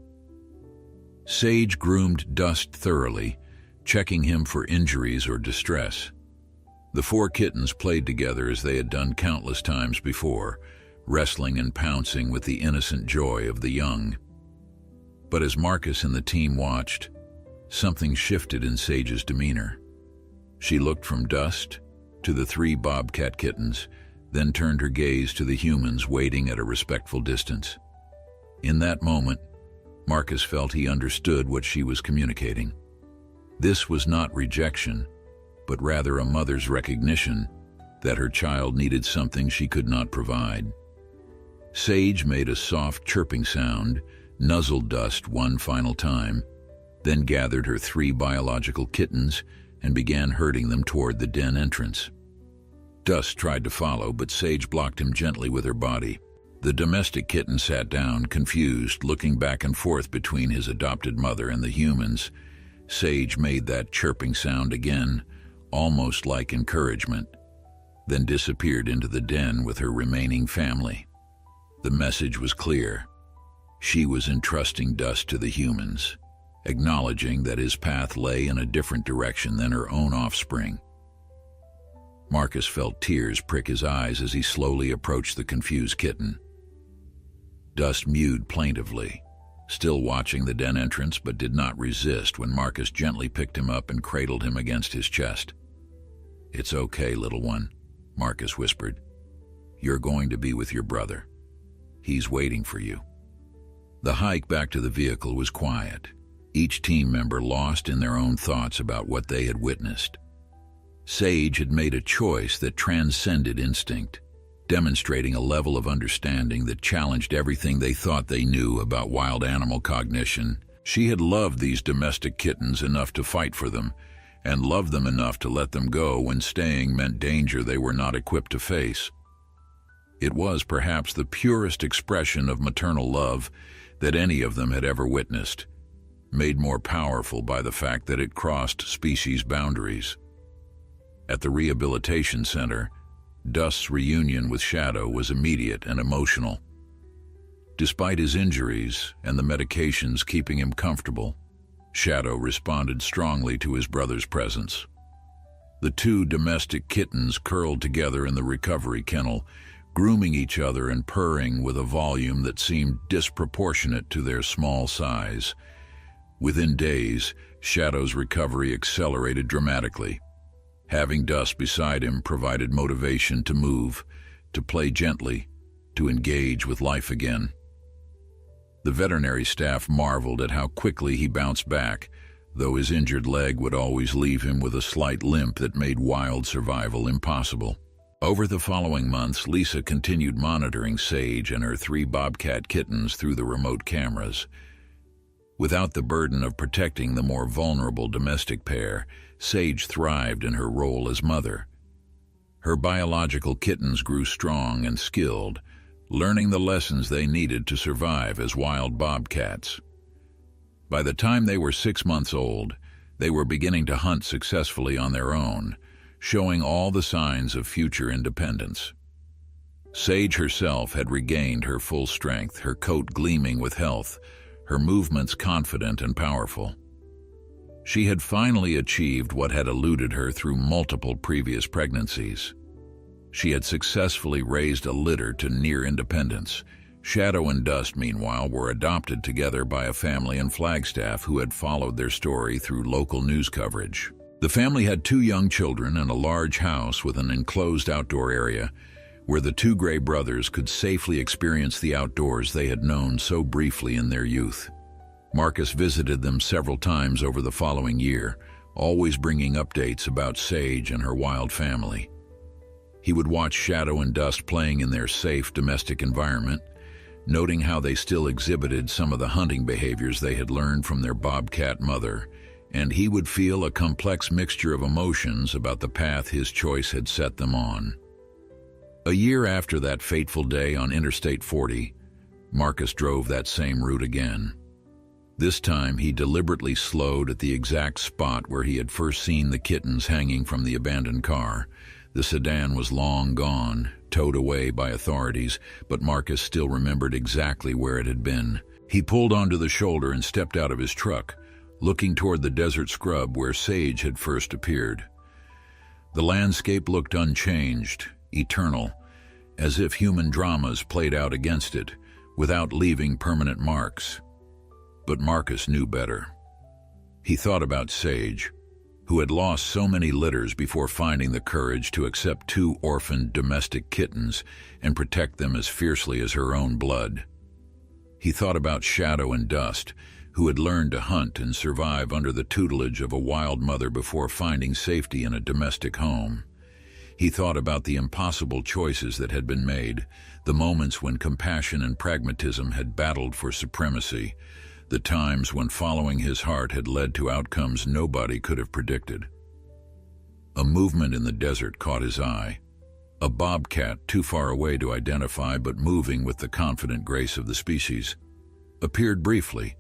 Sage groomed Dust thoroughly, checking him for injuries or distress. The 4 kittens played together as they had done countless times before, wrestling and pouncing with the innocent joy of the young. But as Marcus and the team watched, something shifted in Sage's demeanor. She looked from Dust to the 3 bobcat kittens, then turned her gaze to the humans waiting at a respectful distance. In that moment, Marcus felt he understood what she was communicating. This was not rejection, but rather a mother's recognition that her child needed something she could not provide. Sage made a soft chirping sound, nuzzled Dust one final time, then gathered her 3 biological kittens and began herding them toward the den entrance. Dust tried to follow, but Sage blocked him gently with her body. The domestic kitten sat down, confused, looking back and forth between his adopted mother and the humans. Sage made that chirping sound again, almost like encouragement, then disappeared into the den with her remaining family. The message was clear. She was entrusting Dust to the humans, acknowledging that his path lay in a different direction than her own offspring. Marcus felt tears prick his eyes as he slowly approached the confused kitten. Dust mewed plaintively, still watching the den entrance, but did not resist when Marcus gently picked him up and cradled him against his chest. "It's okay, little one," Marcus whispered. "You're going to be with your brother. He's waiting for you." The hike back to the vehicle was quiet, each team member lost in their own thoughts about what they had witnessed. Sage had made a choice that transcended instinct, demonstrating a level of understanding that challenged everything they thought they knew about wild animal cognition. She had loved these domestic kittens enough to fight for them, and loved them enough to let them go when staying meant danger they were not equipped to face. It was perhaps the purest expression of maternal love that any of them had ever witnessed, made more powerful by the fact that it crossed species boundaries. At the rehabilitation center, Dust's reunion with Shadow was immediate and emotional. Despite his injuries and the medications keeping him comfortable, Shadow responded strongly to his brother's presence. The 2 domestic kittens curled together in the recovery kennel, grooming each other and purring with a volume that seemed disproportionate to their small size. Within days, Shadow's recovery accelerated dramatically. Having Dust beside him provided motivation to move, to play gently, to engage with life again. The veterinary staff marveled at how quickly he bounced back, though his injured leg would always leave him with a slight limp that made wild survival impossible. Over the following months, Lisa continued monitoring Sage and her 3 bobcat kittens through the remote cameras. Without the burden of protecting the more vulnerable domestic pair, Sage thrived in her role as mother. Her biological kittens grew strong and skilled, learning the lessons they needed to survive as wild bobcats. By the time they were 6 months old, they were beginning to hunt successfully on their own, showing all the signs of future independence. Sage herself had regained her full strength, her coat gleaming with health, her movements confident and powerful. She had finally achieved what had eluded her through multiple previous pregnancies. She had successfully raised a litter to near independence. Shadow and Dust, meanwhile, were adopted together by a family in Flagstaff who had followed their story through local news coverage. The family had 2 young children and a large house with an enclosed outdoor area where the 2 Gray brothers could safely experience the outdoors they had known so briefly in their youth. Marcus visited them several times over the following year, always bringing updates about Sage and her wild family. He would watch Shadow and Dust playing in their safe domestic environment, noting how they still exhibited some of the hunting behaviors they had learned from their Bobcat mother, and he would feel a complex mixture of emotions about the path his choice had set them on. A year after that fateful day on Interstate 40, Marcus drove that same route again. This time he deliberately slowed at the exact spot where he had first seen the kittens hanging from the abandoned car. The sedan was long gone, towed away by authorities, but Marcus still remembered exactly where it had been. He pulled onto the shoulder and stepped out of his truck, looking toward the desert scrub where Sage had first appeared. The landscape looked unchanged, eternal, as if human dramas played out against it, without leaving permanent marks. But Marcus knew better. He thought about Sage, who had lost so many litters before finding the courage to accept 2 orphaned domestic kittens and protect them as fiercely as her own blood. He thought about Shadow and Dust, who had learned to hunt and survive under the tutelage of a wild mother before finding safety in a domestic home. He thought about the impossible choices that had been made, the moments when compassion and pragmatism had battled for supremacy, the times when following his heart had led to outcomes nobody could have predicted. A movement in the desert caught his eye. A bobcat too far away to identify but moving with the confident grace of the species, appeared briefly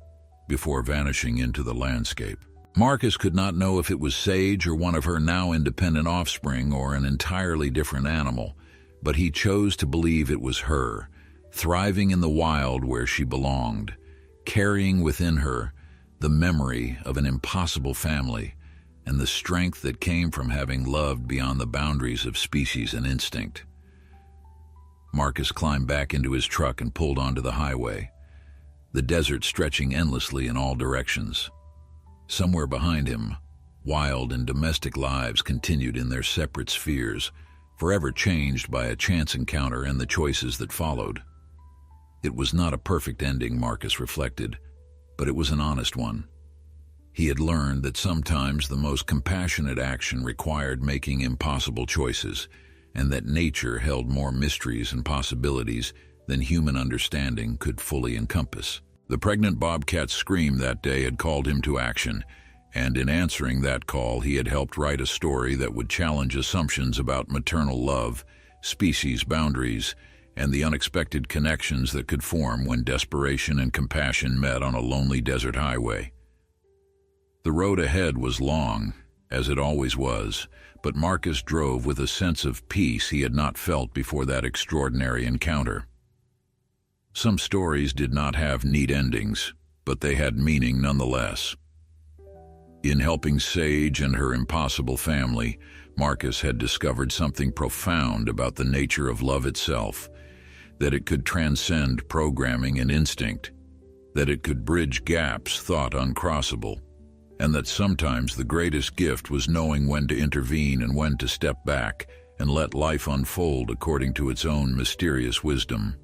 before vanishing into the landscape. Marcus could not know if it was Sage or one of her now independent offspring or an entirely different animal, but he chose to believe it was her, thriving in the wild where she belonged, carrying within her the memory of an impossible family and the strength that came from having loved beyond the boundaries of species and instinct. Marcus climbed back into his truck and pulled onto the highway, the desert stretching endlessly in all directions. Somewhere behind him, wild and domestic lives continued in their separate spheres, forever changed by a chance encounter and the choices that followed. It was not a perfect ending, Marcus reflected, but it was an honest one. He had learned that sometimes the most compassionate action required making impossible choices, and that nature held more mysteries and possibilities than human understanding could fully encompass. The pregnant bobcat's scream that day had called him to action, and in answering that call, he had helped write a story that would challenge assumptions about maternal love, species boundaries, and the unexpected connections that could form when desperation and compassion met on a lonely desert highway. The road ahead was long, as it always was, but Marcus drove with a sense of peace he had not felt before that extraordinary encounter. Some stories did not have neat endings, but they had meaning nonetheless. In helping Sage and her impossible family, Marcus had discovered something profound about the nature of love itself, that it could transcend programming and instinct, that it could bridge gaps thought uncrossable, and that sometimes the greatest gift was knowing when to intervene and when to step back and let life unfold according to its own mysterious wisdom.